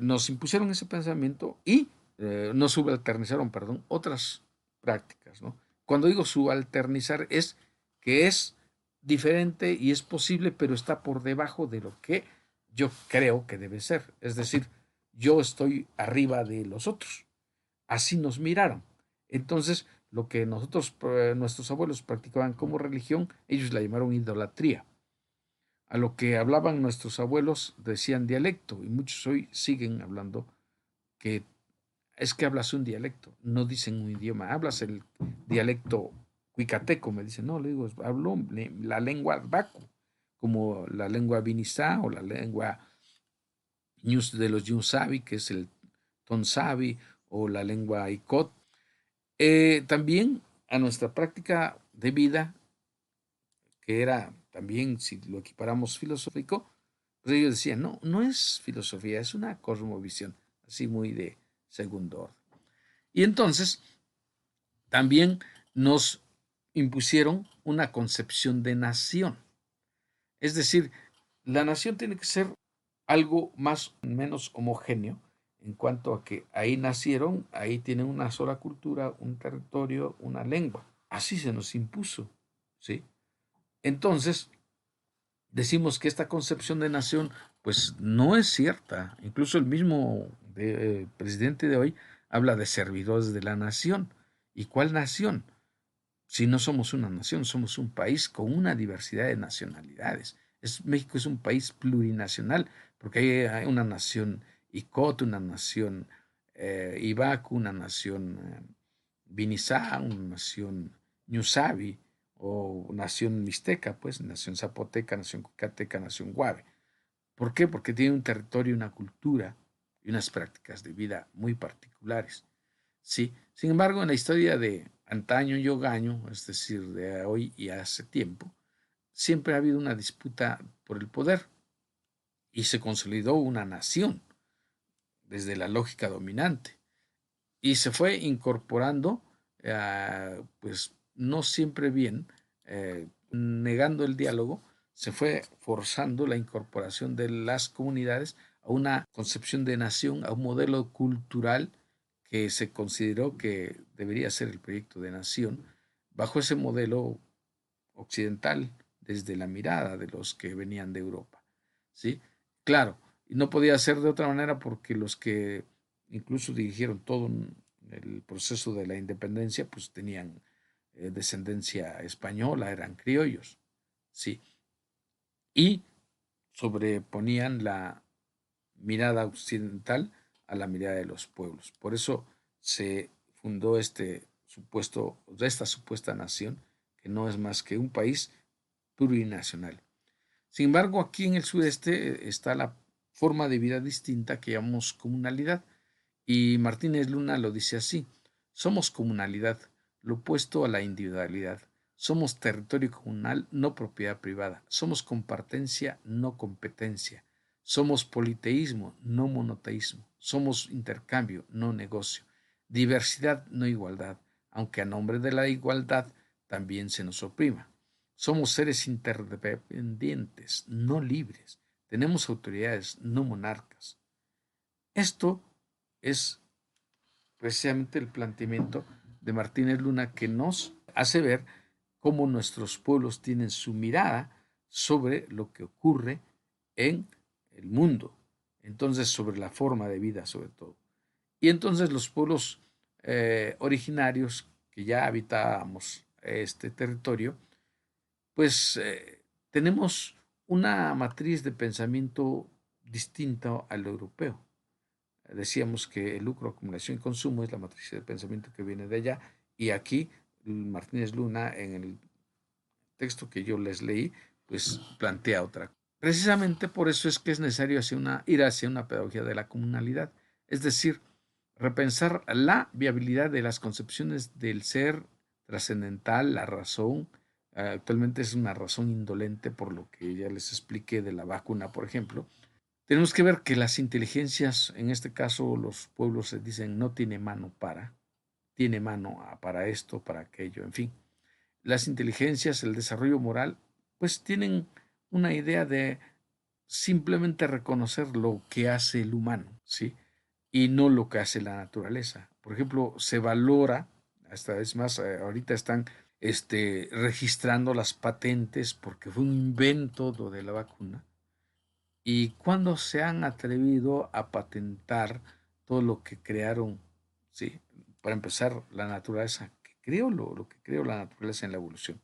nos impusieron ese pensamiento y nos subalternizaron, perdón, otras prácticas, ¿no? Cuando digo subalternizar es que es diferente y es posible, pero está por debajo de lo que yo creo que debe ser. Es decir, yo estoy arriba de los otros. Así nos miraron. Entonces, lo que nuestros abuelos practicaban como religión, ellos la llamaron idolatría. A lo que hablaban nuestros abuelos decían dialecto y muchos hoy siguen hablando que es que hablas un dialecto, no dicen un idioma, hablas el dialecto cuicateco, me dicen, no, le digo, hablo la lengua baku, como la lengua binisá o la lengua de los Yunsabi, que es el Tonsabi, o la lengua Ikot. También a nuestra práctica de vida, que era también, si lo equiparamos filosófico, pues ellos decían, no, no es filosofía, es una cosmovisión, así muy de segundo orden. Y entonces también nos impusieron una concepción de nación. Es decir, la nación tiene que ser algo más o menos homogéneo en cuanto a que ahí nacieron, ahí tienen una sola cultura, un territorio, una lengua. Así se nos impuso, ¿sí? Entonces, decimos que esta concepción de nación pues no es cierta. Incluso el mismo presidente de hoy habla de servidores de la nación. ¿Y cuál nación? Si no somos una nación, somos un país con una diversidad de nacionalidades. México es un país plurinacional porque hay una nación Icot, una nación Ibaku, una nación Binizá, una nación Ñusabi, o nación mixteca, pues, nación zapoteca, nación cucateca, nación guave. ¿Por qué? Porque tiene un territorio, una cultura y unas prácticas de vida muy particulares. ¿Sí? Sin embargo, en la historia de antaño y ogaño, es decir, de hoy y hace tiempo, siempre ha habido una disputa por el poder y se consolidó una nación desde la lógica dominante y se fue incorporando, pues no siempre bien, negando el diálogo, se fue forzando la incorporación de las comunidades a una concepción de nación, a un modelo cultural que se consideró que debería ser el proyecto de nación, bajo ese modelo occidental, desde la mirada de los que venían de Europa. ¿Sí? Claro, y no podía ser de otra manera porque los que incluso dirigieron todo el proceso de la independencia, pues tenían descendencia española, eran criollos, sí, y sobreponían la mirada occidental a la mirada de los pueblos. Por eso se fundó esta supuesta nación, que no es más que un país plurinacional. Sin embargo, aquí en el sureste está la forma de vida distinta que llamamos comunalidad. Y Martínez Luna lo dice así: somos comunalidad, lo opuesto a la individualidad. Somos territorio comunal, no propiedad privada. Somos compartencia, no competencia. Somos politeísmo, no monoteísmo. Somos intercambio, no negocio. Diversidad, no igualdad, aunque a nombre de la igualdad también se nos oprima. Somos seres interdependientes, no libres. Tenemos autoridades, no monarcas. Esto es precisamente el planteamiento de Martínez Luna, que nos hace ver cómo nuestros pueblos tienen su mirada sobre lo que ocurre en el mundo, entonces sobre la forma de vida sobre todo. Y entonces los pueblos originarios que ya habitábamos este territorio, pues tenemos una matriz de pensamiento distinta al europeo. Decíamos que el lucro, acumulación y consumo es la matriz de pensamiento que viene de allá, y aquí Martínez Luna, en el texto que yo les leí, pues plantea otra. Precisamente por eso es que es necesario ir hacia una pedagogía de la comunalidad, es decir, repensar la viabilidad de las concepciones del ser trascendental, la razón. Actualmente es una razón indolente, por lo que ya les expliqué de la vacuna, por ejemplo. Tenemos que ver que las inteligencias, en este caso los pueblos se dicen no tiene mano para, tiene mano para esto, para aquello, en fin. Las inteligencias, el desarrollo moral, pues tienen una idea de simplemente reconocer lo que hace el humano, ¿sí? Y no lo que hace la naturaleza. Por ejemplo, se valora, hasta es más, ahorita están registrando las patentes porque fue un invento lo de la vacuna. Y cuando se han atrevido a patentar todo lo que crearon, ¿sí? Para empezar, la naturaleza, que creó lo que creó la naturaleza en la evolución.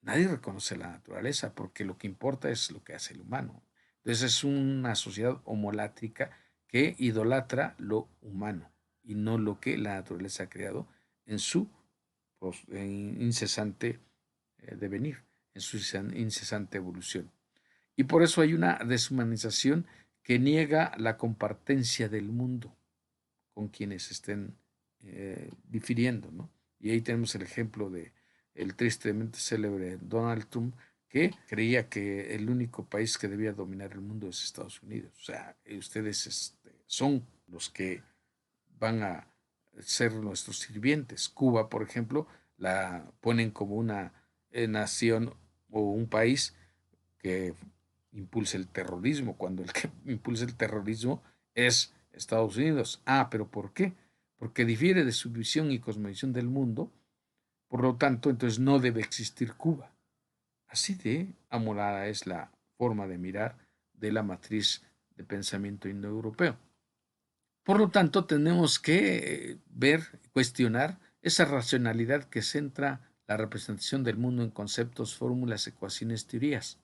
Nadie reconoce la naturaleza porque lo que importa es lo que hace el humano. Entonces es una sociedad homolátrica que idolatra lo humano y no lo que la naturaleza ha creado en su incesante devenir, en su incesante evolución. Y por eso hay una deshumanización que niega la compartencia del mundo con quienes estén difiriendo, ¿no? Y ahí tenemos el ejemplo de el tristemente célebre Donald Trump, que creía que el único país que debía dominar el mundo es Estados Unidos. O sea, ustedes son los que van a ser nuestros sirvientes. Cuba, por ejemplo, la ponen como una nación o un país que impulse el terrorismo, cuando el que impulsa el terrorismo es Estados Unidos. Ah, pero ¿por qué? Porque difiere de su visión y cosmovisión del mundo, por lo tanto, entonces no debe existir Cuba. Así de amolada es la forma de mirar de la matriz de pensamiento indoeuropeo. Por lo tanto, tenemos que ver, cuestionar esa racionalidad que centra la representación del mundo en conceptos, fórmulas, ecuaciones, teorías.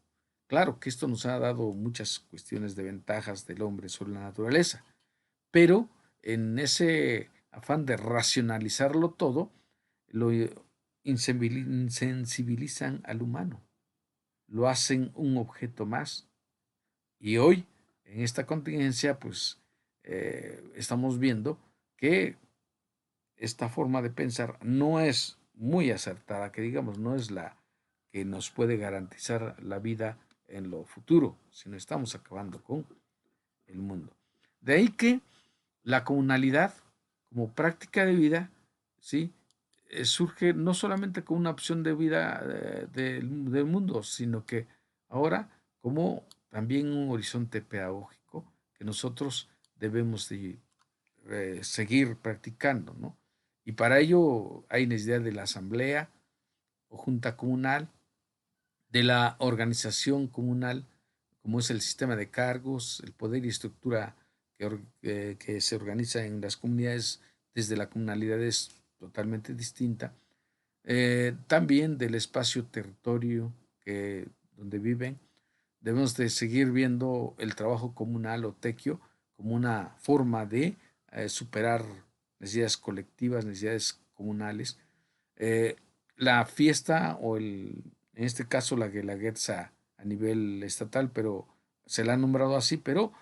Claro que esto nos ha dado muchas cuestiones de ventajas del hombre sobre la naturaleza, pero en ese afán de racionalizarlo todo, lo insensibilizan al humano, lo hacen un objeto más. Y hoy, en esta contingencia, pues estamos viendo que esta forma de pensar no es muy acertada, que digamos, no es la que nos puede garantizar la vida en lo futuro, sino estamos acabando con el mundo. De ahí que la comunalidad como práctica de vida, ¿sí? Surge no solamente como una opción de vida del mundo, sino que ahora como también un horizonte pedagógico que nosotros debemos de seguir practicando, ¿no? Y para ello hay necesidad de la asamblea o junta comunal, de la organización comunal, como es el sistema de cargos, el poder y estructura que se organiza en las comunidades desde la comunalidad es totalmente distinta. También del espacio territorio donde viven. Debemos de seguir viendo el trabajo comunal o tequio como una forma de superar necesidades colectivas, necesidades comunales. Eh, la fiesta en este caso la Guelaguetza a nivel estatal, pero se la ha nombrado así, pero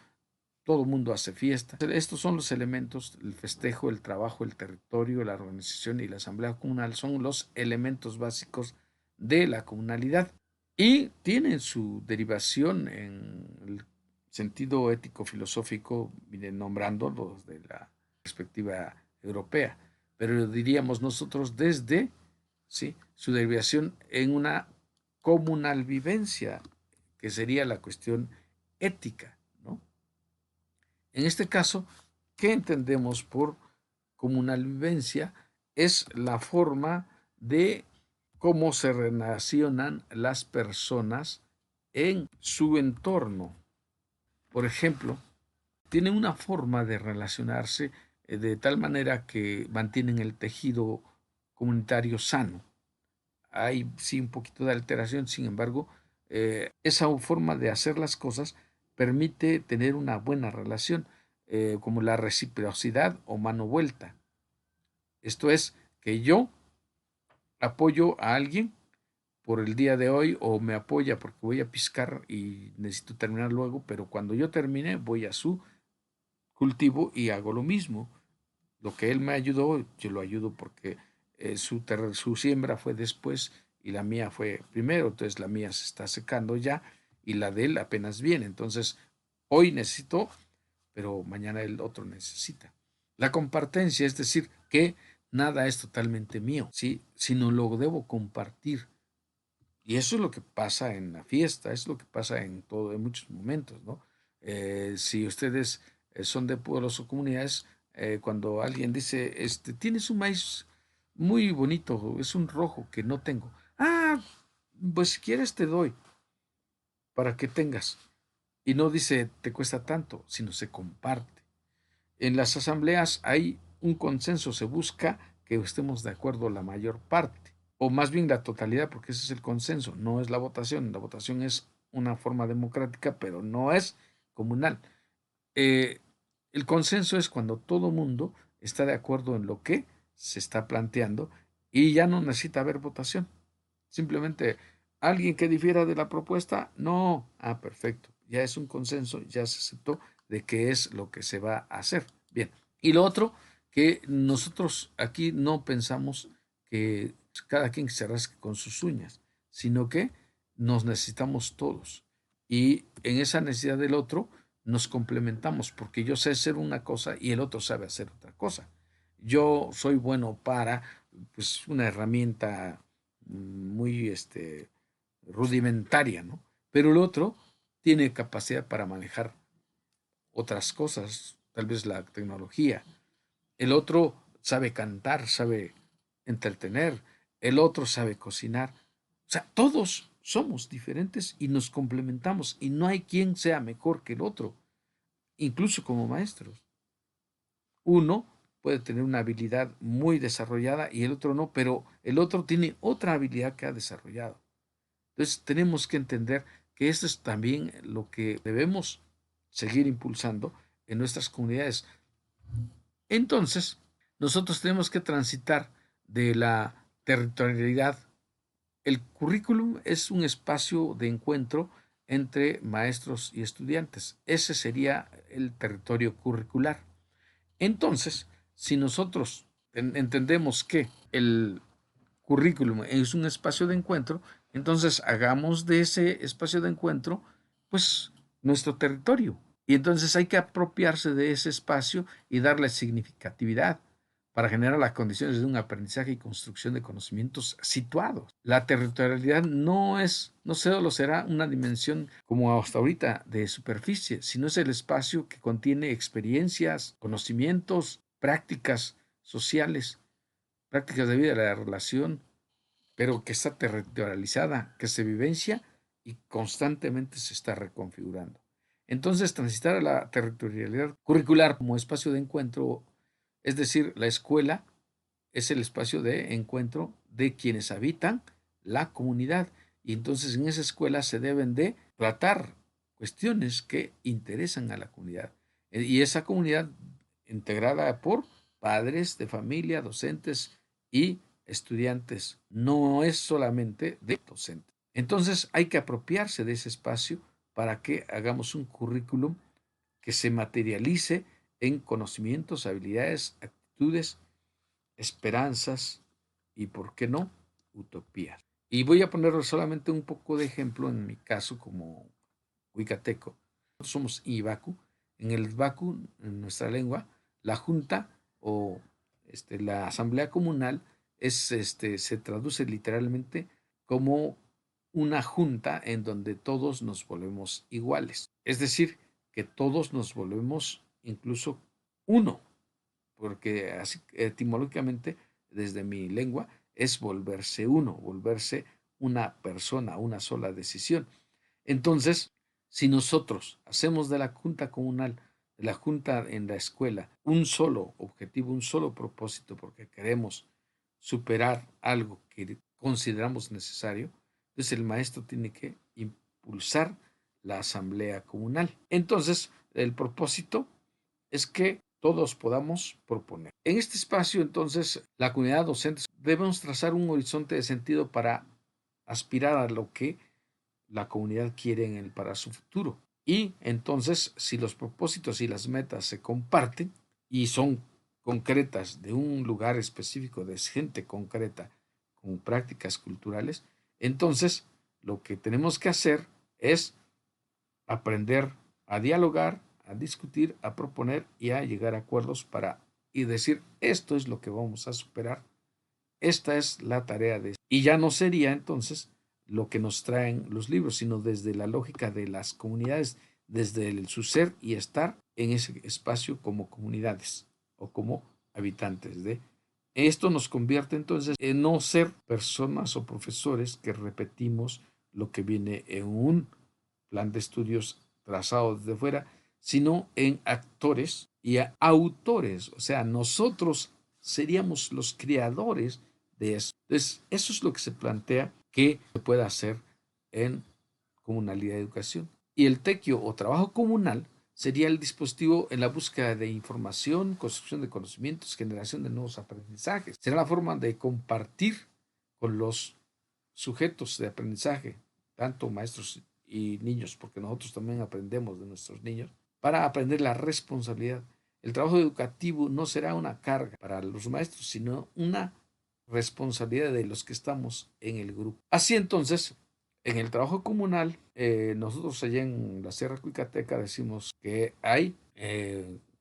todo el mundo hace fiesta. Estos son los elementos, el festejo, el trabajo, el territorio, la organización y la asamblea comunal son los elementos básicos de la comunalidad y tienen su derivación en el sentido ético-filosófico, nombrándolos de la perspectiva europea, pero diríamos nosotros desde, ¿sí?, su derivación en una comunal vivencia, que sería la cuestión ética, ¿no? En este caso, ¿qué entendemos por comunal vivencia? Es la forma de cómo se relacionan las personas en su entorno. Por ejemplo, tienen una forma de relacionarse de tal manera que mantienen el tejido comunitario sano. Hay sí un poquito de alteración, sin embargo, esa forma de hacer las cosas permite tener una buena relación, como la reciprocidad o mano vuelta. Esto es, que yo apoyo a alguien por el día de hoy o me apoya porque voy a piscar y necesito terminar luego, pero cuando yo termine voy a su cultivo y hago lo mismo. Lo que él me ayudó, yo lo ayudo porque su siembra fue después y la mía fue primero, entonces la mía se está secando ya y la de él apenas viene. Entonces, hoy necesito, pero mañana el otro necesita. La compartencia, es decir, que nada es totalmente mío, ¿sí? Sino lo debo compartir. Y eso es lo que pasa en la fiesta, es lo que pasa en muchos momentos, ¿no? Si ustedes son de pueblos o comunidades, cuando alguien dice, tienes un maíz muy bonito, es un rojo que no tengo. Ah, pues si quieres te doy para que tengas. Y no dice te cuesta tanto, sino se comparte. En las asambleas hay un consenso, se busca que estemos de acuerdo la mayor parte, o más bien la totalidad, porque ese es el consenso, no es la votación. La votación es una forma democrática, pero no es comunal. Eh, el consenso es cuando todo mundo está de acuerdo en lo que se está planteando y ya no necesita haber votación. Simplemente alguien que difiera de la propuesta, no, perfecto, ya es un consenso, ya se aceptó de qué es lo que se va a hacer. Bien, y lo otro, que nosotros aquí no pensamos que cada quien se rasque con sus uñas, sino que nos necesitamos todos. Y en esa necesidad del otro nos complementamos, porque yo sé hacer una cosa y el otro sabe hacer otra cosa. Yo soy bueno para pues, una herramienta muy rudimentaria, ¿no? Pero el otro tiene capacidad para manejar otras cosas, tal vez la tecnología. El otro sabe cantar, sabe entretener, el otro sabe cocinar. O sea, todos somos diferentes y nos complementamos y no hay quien sea mejor que el otro, incluso como maestros. Uno puede tener una habilidad muy desarrollada y el otro no, pero el otro tiene otra habilidad que ha desarrollado. Entonces tenemos que entender que esto es también lo que debemos seguir impulsando en nuestras comunidades. Entonces, nosotros tenemos que transitar de la territorialidad. El currículum es un espacio de encuentro entre maestros y estudiantes. Ese sería el territorio curricular. Entonces, si nosotros entendemos que el currículum es un espacio de encuentro, entonces hagamos de ese espacio de encuentro, pues, nuestro territorio. Y entonces hay que apropiarse de ese espacio y darle significatividad para generar las condiciones de un aprendizaje y construcción de conocimientos situados. La territorialidad no solo será una dimensión como hasta ahorita de superficie, sino es el espacio que contiene experiencias, conocimientos, prácticas sociales, prácticas de vida, de la relación, pero que está territorializada, que se vivencia y constantemente se está reconfigurando. Entonces, transitar a la territorialidad curricular como espacio de encuentro, es decir, la escuela es el espacio de encuentro de quienes habitan la comunidad. Y entonces en esa escuela se deben de tratar cuestiones que interesan a la comunidad. Y esa comunidad integrada por padres de familia, docentes y estudiantes. No es solamente de docentes. Entonces hay que apropiarse de ese espacio para que hagamos un currículum que se materialice en conocimientos, habilidades, actitudes, esperanzas y, ¿por qué no?, utopías. Y voy a poner solamente un poco de ejemplo en mi caso como huicateco. Nosotros somos Ibaku. En el Baku, en nuestra lengua, la junta o la asamblea comunal se traduce literalmente como una junta en donde todos nos volvemos iguales. Es decir, que todos nos volvemos incluso uno, porque así, etimológicamente, desde mi lengua, es volverse uno, volverse una persona, una sola decisión. Entonces, si nosotros hacemos de la Junta Comunal de la junta en la escuela un solo objetivo, un solo propósito, porque queremos superar algo que consideramos necesario, entonces el maestro tiene que impulsar la asamblea comunal. Entonces, el propósito es que todos podamos proponer. En este espacio, entonces, la comunidad docente debemos trazar un horizonte de sentido para aspirar a lo que la comunidad quiere para su futuro. Y entonces, si los propósitos y las metas se comparten y son concretas de un lugar específico, de gente concreta, con prácticas culturales, entonces lo que tenemos que hacer es aprender a dialogar, a discutir, a proponer y a llegar a acuerdos y decir, esto es lo que vamos a superar, esta es la tarea de... Y ya no sería entonces lo que nos traen los libros, sino desde la lógica de las comunidades, desde su ser y estar en ese espacio como comunidades o como habitantes de... Esto nos convierte entonces en no ser personas o profesores que repetimos lo que viene en un plan de estudios trazado desde fuera, sino en actores y autores. O sea, nosotros seríamos los creadores de eso. Entonces, eso es lo que se plantea que se puede hacer en comunalidad de educación. Y el tequio o trabajo comunal sería el dispositivo en la búsqueda de información, construcción de conocimientos, generación de nuevos aprendizajes. Será la forma de compartir con los sujetos de aprendizaje, tanto maestros y niños, porque nosotros también aprendemos de nuestros niños, para aprender la responsabilidad. El trabajo educativo no será una carga para los maestros, sino una responsabilidad de los que estamos en el grupo. Así entonces, en el trabajo comunal, nosotros allá en la Sierra Cuicateca decimos que hay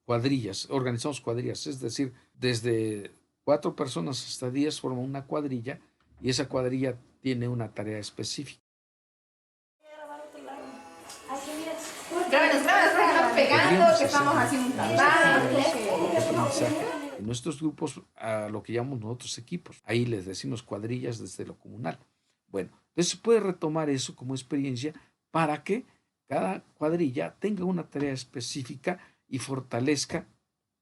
cuadrillas, organizamos cuadrillas, es decir, desde 4 personas hasta 10 forman una cuadrilla y esa cuadrilla tiene una tarea específica. Pegando, que estamos haciendo un trabajo. En nuestros grupos, a lo que llamamos nosotros equipos, ahí les decimos cuadrillas desde lo comunal. Bueno, entonces se puede retomar eso como experiencia para que cada cuadrilla tenga una tarea específica y fortalezca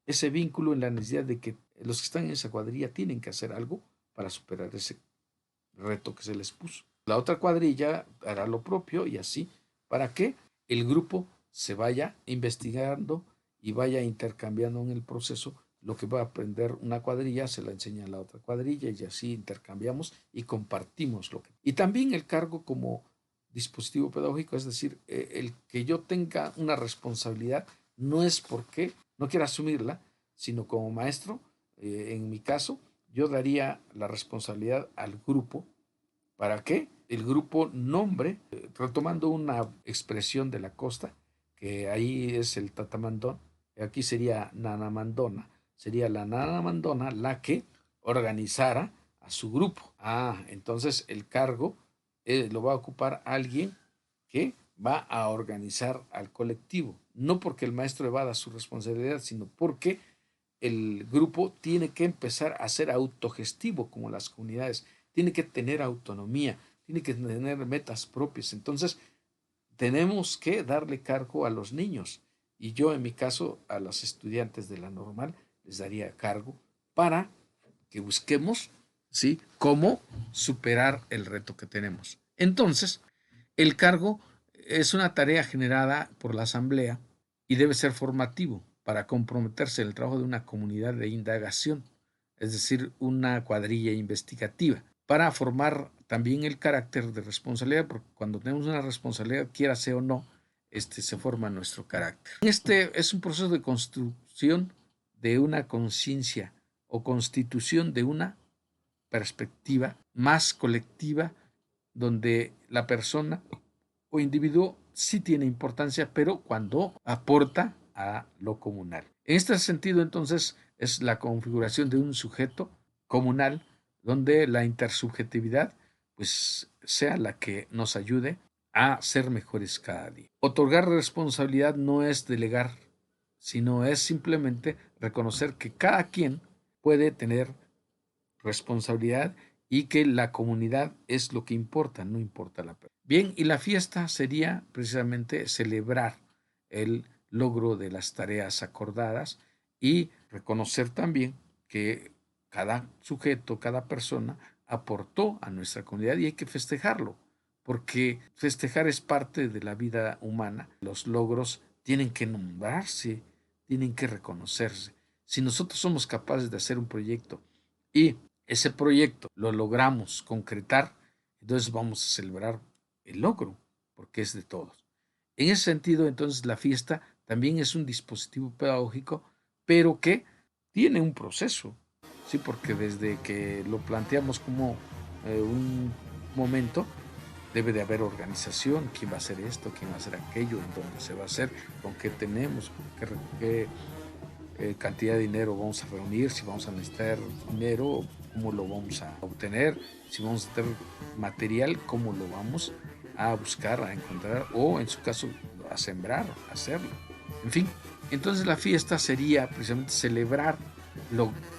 ese vínculo en la necesidad de que los que están en esa cuadrilla tienen que hacer algo para superar ese reto que se les puso. La otra cuadrilla hará lo propio y así para que el grupo se vaya investigando y vaya intercambiando en el proceso lo que va a aprender una cuadrilla, se la enseña a la otra cuadrilla y así intercambiamos y compartimos lo que... Y también el cargo como dispositivo pedagógico, es decir, el que yo tenga una responsabilidad no es porque no quiera asumirla, sino como maestro, en mi caso, yo daría la responsabilidad al grupo para que el grupo nombre, retomando una expresión de la costa, que ahí es el tatamandón, aquí sería nanamandona, sería la nanamandona la que organizara a su grupo. Entonces el cargo lo va a ocupar alguien que va a organizar al colectivo, no porque el maestro evada su responsabilidad, sino porque el grupo tiene que empezar a ser autogestivo como las comunidades, tiene que tener autonomía, tiene que tener metas propias. Entonces, tenemos que darle cargo a los niños. Y yo, en mi caso, a los estudiantes de la normal, les daría cargo para que busquemos, ¿sí?, cómo superar el reto que tenemos. Entonces, el cargo es una tarea generada por la asamblea y debe ser formativo para comprometerse en el trabajo de una comunidad de indagación, es decir, una cuadrilla investigativa, para formar también el carácter de responsabilidad, porque cuando tenemos una responsabilidad, quiera sea o no, se forma nuestro carácter. Este es un proceso de construcción de una conciencia o constitución de una perspectiva más colectiva, donde la persona o individuo sí tiene importancia, pero cuando aporta a lo comunal. En este sentido, entonces, es la configuración de un sujeto comunal donde la intersubjetividad pues sea la que nos ayude a ser mejores cada día. Otorgar responsabilidad no es delegar, sino es simplemente reconocer que cada quien puede tener responsabilidad y que la comunidad es lo que importa, no importa la persona. Bien, y la fiesta sería precisamente celebrar logro de las tareas acordadas y reconocer también que cada sujeto, cada persona aportó a nuestra comunidad y hay que festejarlo, porque festejar es parte de la vida humana. Los logros tienen que nombrarse, tienen que reconocerse. Si nosotros somos capaces de hacer un proyecto y ese proyecto lo logramos concretar, entonces vamos a celebrar el logro, porque es de todos. En ese sentido, entonces, la fiesta también es un dispositivo pedagógico, pero que tiene un proceso, ¿sí? Porque desde que lo planteamos como un momento, debe de haber organización, quién va a hacer esto, quién va a hacer aquello, en dónde se va a hacer, con qué tenemos, qué cantidad de dinero vamos a reunir, si vamos a necesitar dinero, cómo lo vamos a obtener, si vamos a tener material, cómo lo vamos a buscar, a encontrar, o en su caso a sembrar, a hacerlo. En fin, entonces la fiesta sería precisamente celebrar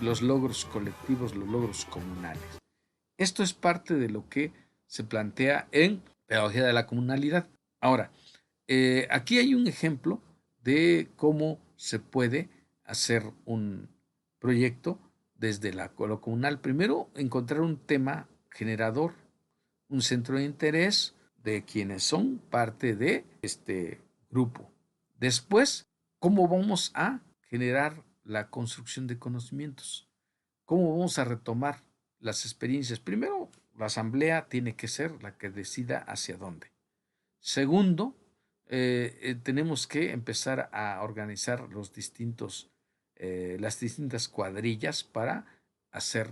los logros colectivos, los logros comunales. Esto es parte de lo que se plantea en Pedagogía de la Comunalidad. Ahora, aquí hay un ejemplo de cómo se puede hacer un proyecto desde lo comunal. Primero, encontrar un tema generador, un centro de interés de quienes son parte de este grupo. Después, cómo vamos a generar la construcción de conocimientos, cómo vamos a retomar las experiencias. Primero, la asamblea tiene que ser la que decida hacia dónde. Segundo, tenemos que empezar a organizar las distintas cuadrillas para hacer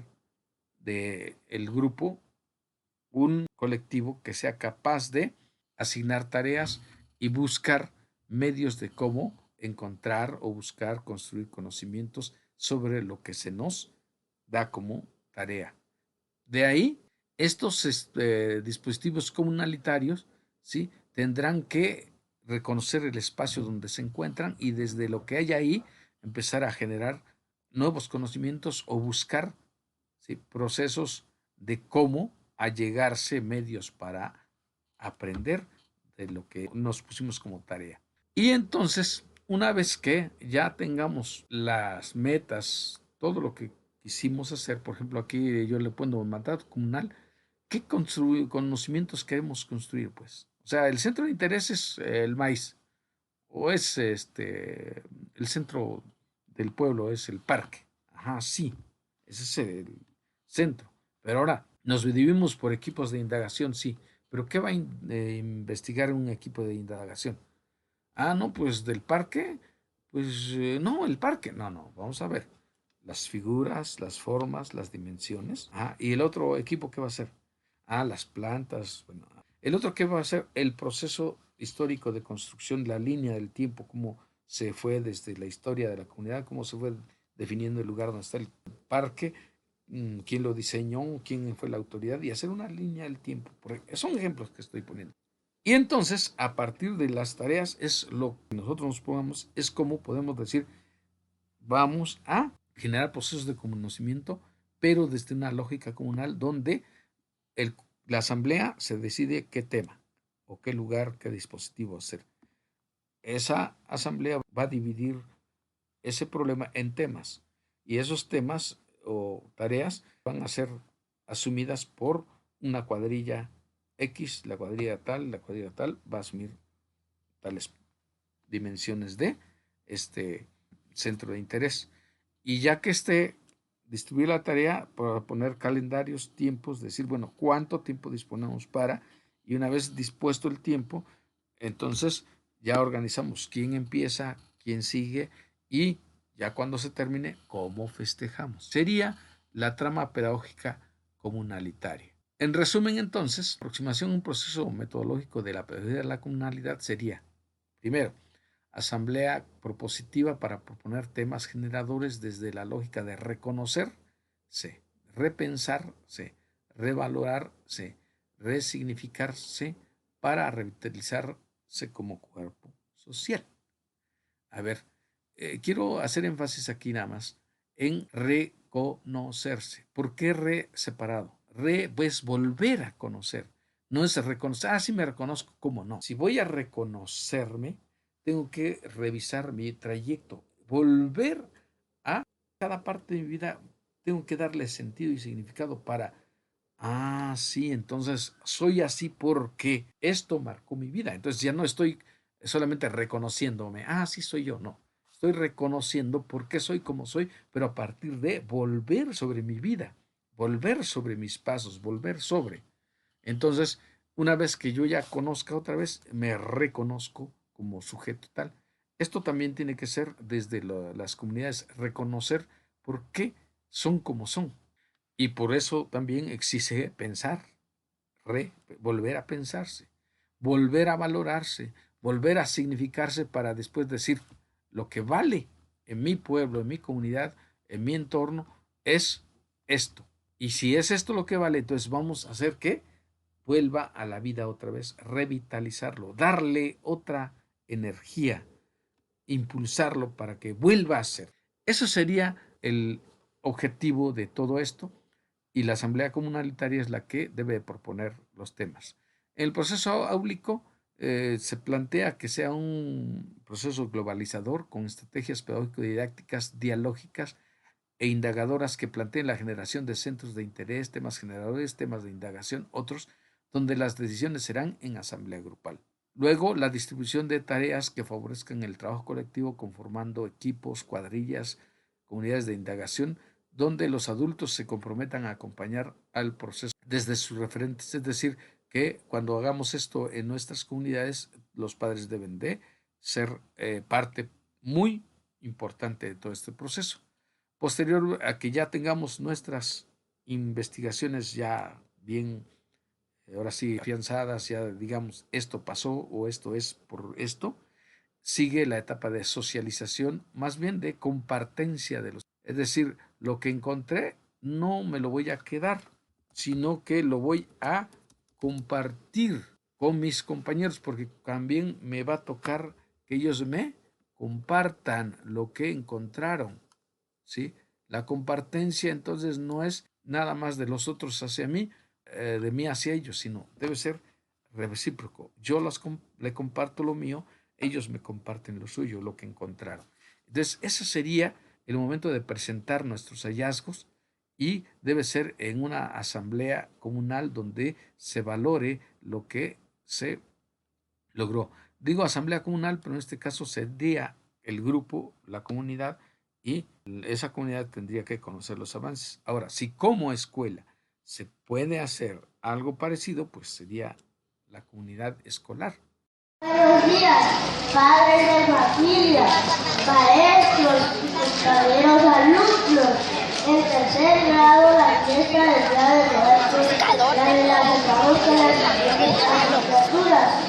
del grupo un colectivo que sea capaz de asignar tareas y buscar medios de cómo encontrar o buscar construir conocimientos sobre lo que se nos da como tarea. De ahí, estos dispositivos comunalitarios, ¿sí?, tendrán que reconocer el espacio donde se encuentran y desde lo que hay ahí empezar a generar nuevos conocimientos o buscar, ¿sí?, procesos de cómo allegarse medios para aprender de lo que nos pusimos como tarea. Y entonces, una vez que ya tengamos las metas, todo lo que quisimos hacer, por ejemplo, aquí yo le pongo mandato comunal, ¿qué conocimientos queremos construir? Pues, o sea, el centro de interés es el maíz, o es el centro del pueblo, es el parque. Ajá, sí, ese es el centro. Pero ahora, nos dividimos por equipos de indagación, sí. Pero ¿qué va a investigar un equipo de indagación? Ah, no, pues del parque, pues no, el parque, no, vamos a ver. Las figuras, las formas, las dimensiones. Ah, y el otro equipo, ¿qué va a hacer? Ah, las plantas. Bueno, el otro, ¿qué va a hacer? El proceso histórico de construcción, la línea del tiempo, cómo se fue desde la historia de la comunidad, cómo se fue definiendo el lugar donde está el parque, quién lo diseñó, quién fue la autoridad, y hacer una línea del tiempo. Son ejemplos que estoy poniendo. Y entonces, a partir de las tareas, es lo que nosotros nos pongamos, es como podemos decir, vamos a generar procesos de conocimiento, pero desde una lógica comunal donde la asamblea se decide qué tema o qué lugar, qué dispositivo hacer. Esa asamblea va a dividir ese problema en temas y esos temas o tareas van a ser asumidas por una cuadrilla X, la cuadrilla tal va a asumir tales dimensiones de este centro de interés. Y ya que esté distribuir la tarea, para poner calendarios, tiempos, decir, bueno, cuánto tiempo disponemos para, y una vez dispuesto el tiempo, entonces ya organizamos quién empieza, quién sigue y ya cuando se termine, cómo festejamos. Sería la trama pedagógica comunalitaria. En resumen, entonces, aproximación a un proceso metodológico de la pedagogía de la comunalidad sería, primero, asamblea propositiva para proponer temas generadores desde la lógica de reconocerse, repensarse, revalorarse, resignificarse para revitalizarse como cuerpo social. A ver, quiero hacer énfasis aquí nada más en reconocerse. ¿Por qué re separado? Re es volver a conocer. No es reconocer, sí me reconozco, ¿cómo no? Si voy a reconocerme, tengo que revisar mi trayecto, volver a cada parte de mi vida, tengo que darle sentido y significado para, sí, entonces soy así porque esto marcó mi vida. Entonces ya no estoy solamente reconociéndome, sí soy yo, no. Estoy reconociendo por qué soy como soy, pero a partir de volver sobre mi vida, volver sobre mis pasos, volver sobre. Entonces, una vez que yo ya conozca otra vez, me reconozco como sujeto tal. Esto también tiene que ser desde las comunidades, reconocer por qué son como son. Y por eso también exige pensar, volver a pensarse, volver a valorarse, volver a significarse para después decir lo que vale en mi pueblo, en mi comunidad, en mi entorno, es esto. Y si es esto lo que vale, entonces vamos a hacer que vuelva a la vida otra vez, revitalizarlo, darle otra energía, impulsarlo para que vuelva a ser. Eso sería el objetivo de todo esto y la Asamblea Comunitaria es la que debe proponer los temas. En el proceso áulico se plantea que sea un proceso globalizador con estrategias pedagógico-didácticas, dialógicas e indagadoras que planteen la generación de centros de interés, temas generadores, temas de indagación, otros, donde las decisiones serán en asamblea grupal. Luego, la distribución de tareas que favorezcan el trabajo colectivo conformando equipos, cuadrillas, comunidades de indagación, donde los adultos se comprometan a acompañar al proceso desde sus referentes. Es decir, que cuando hagamos esto en nuestras comunidades, los padres deben de ser parte muy importante de todo este proceso. Posterior a que ya tengamos nuestras investigaciones ya bien, ahora sí, afianzadas, ya digamos, esto pasó o esto es por esto, sigue la etapa de socialización, más bien de compartencia de los. Es decir, lo que encontré no me lo voy a quedar, sino que lo voy a compartir con mis compañeros, porque también me va a tocar que ellos me compartan lo que encontraron. ¿Sí? La compartencia entonces no es nada más de los otros hacia mí, de mí hacia ellos, sino debe ser recíproco. Yo le comparto lo mío, ellos me comparten lo suyo, lo que encontraron. Entonces, ese sería el momento de presentar nuestros hallazgos y debe ser en una asamblea comunal donde se valore lo que se logró. Digo asamblea comunal, pero en este caso sería el grupo, la comunidad, y esa comunidad tendría que conocer los avances. Ahora, si como escuela se puede hacer algo parecido, pues sería la comunidad escolar. Buenos días, padres de familia, maestros y compañeros alumnos. En tercer grado, la fiesta del Día de Muertos la realizamos con las siguientes asignaturas: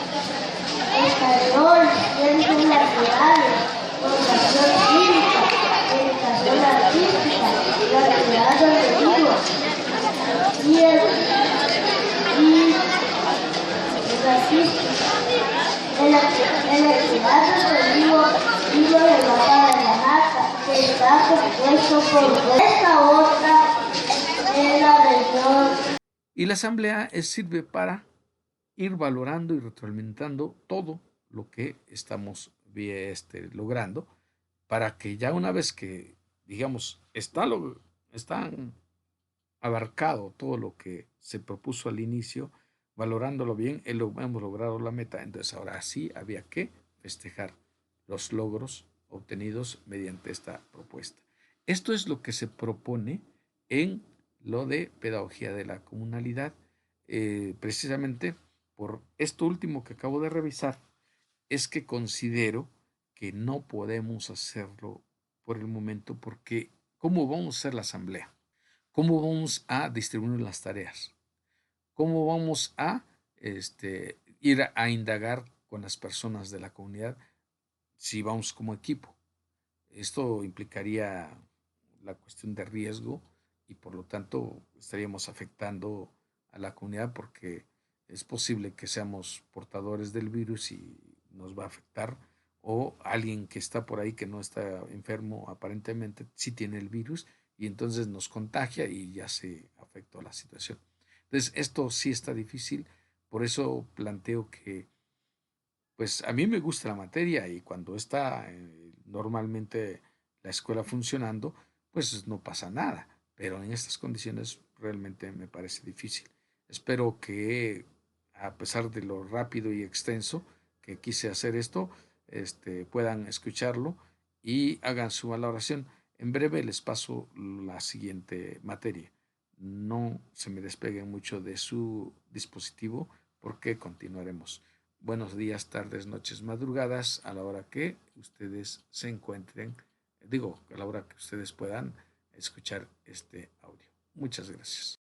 español, ciencias naturales, educación cívica, educación artística, la actividad donde vivo y el artístico. En la actividad donde vivo el mapa de la nata, que está compuesto por esta otra en la región. Y la asamblea sirve para ir valorando y retroalimentando todo lo que estamos logrando para que ya una vez que, digamos, están abarcado todo lo que se propuso al inicio, valorándolo bien, hemos logrado la meta, entonces ahora sí había que festejar los logros obtenidos mediante esta propuesta. Esto es lo que se propone en lo de pedagogía de la comunalidad, precisamente por esto último que acabo de revisar, es que considero que no podemos hacerlo por el momento porque ¿cómo vamos a hacer la asamblea? ¿Cómo vamos a distribuir las tareas? ¿Cómo vamos a ir a indagar con las personas de la comunidad si vamos como equipo? Esto implicaría la cuestión de riesgo y por lo tanto estaríamos afectando a la comunidad porque es posible que seamos portadores del virus y nos va a afectar o alguien que está por ahí que no está enfermo aparentemente sí tiene el virus y entonces nos contagia y ya se afectó la situación. Entonces esto sí está difícil, por eso planteo que pues a mí me gusta la materia y cuando está normalmente la escuela funcionando, pues no pasa nada. Pero en estas condiciones realmente me parece difícil. Espero que a pesar de lo rápido y extenso que quise hacer esto, puedan escucharlo y hagan su valoración. En breve les paso la siguiente materia. No se me despeguen mucho de su dispositivo porque continuaremos. Buenos días, tardes, noches, madrugadas, a la hora que ustedes se encuentren, digo, a la hora que ustedes puedan escuchar este audio. Muchas gracias.